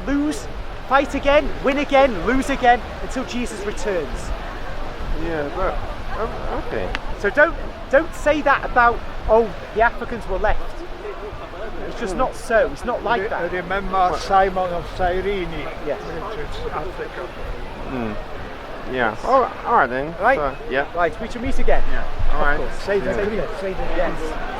lose, fight again, win again, lose again, until Jesus returns. Yeah, but okay. So don't say that about, oh, the Africans were left. It's just not so. It's not like that. Remember Simon of Cyrene, yes. which is Africa. Yeah. All right then. Right. So, yeah. Right. We shall meet again. Yeah. All right. Say the creed. Say the yes.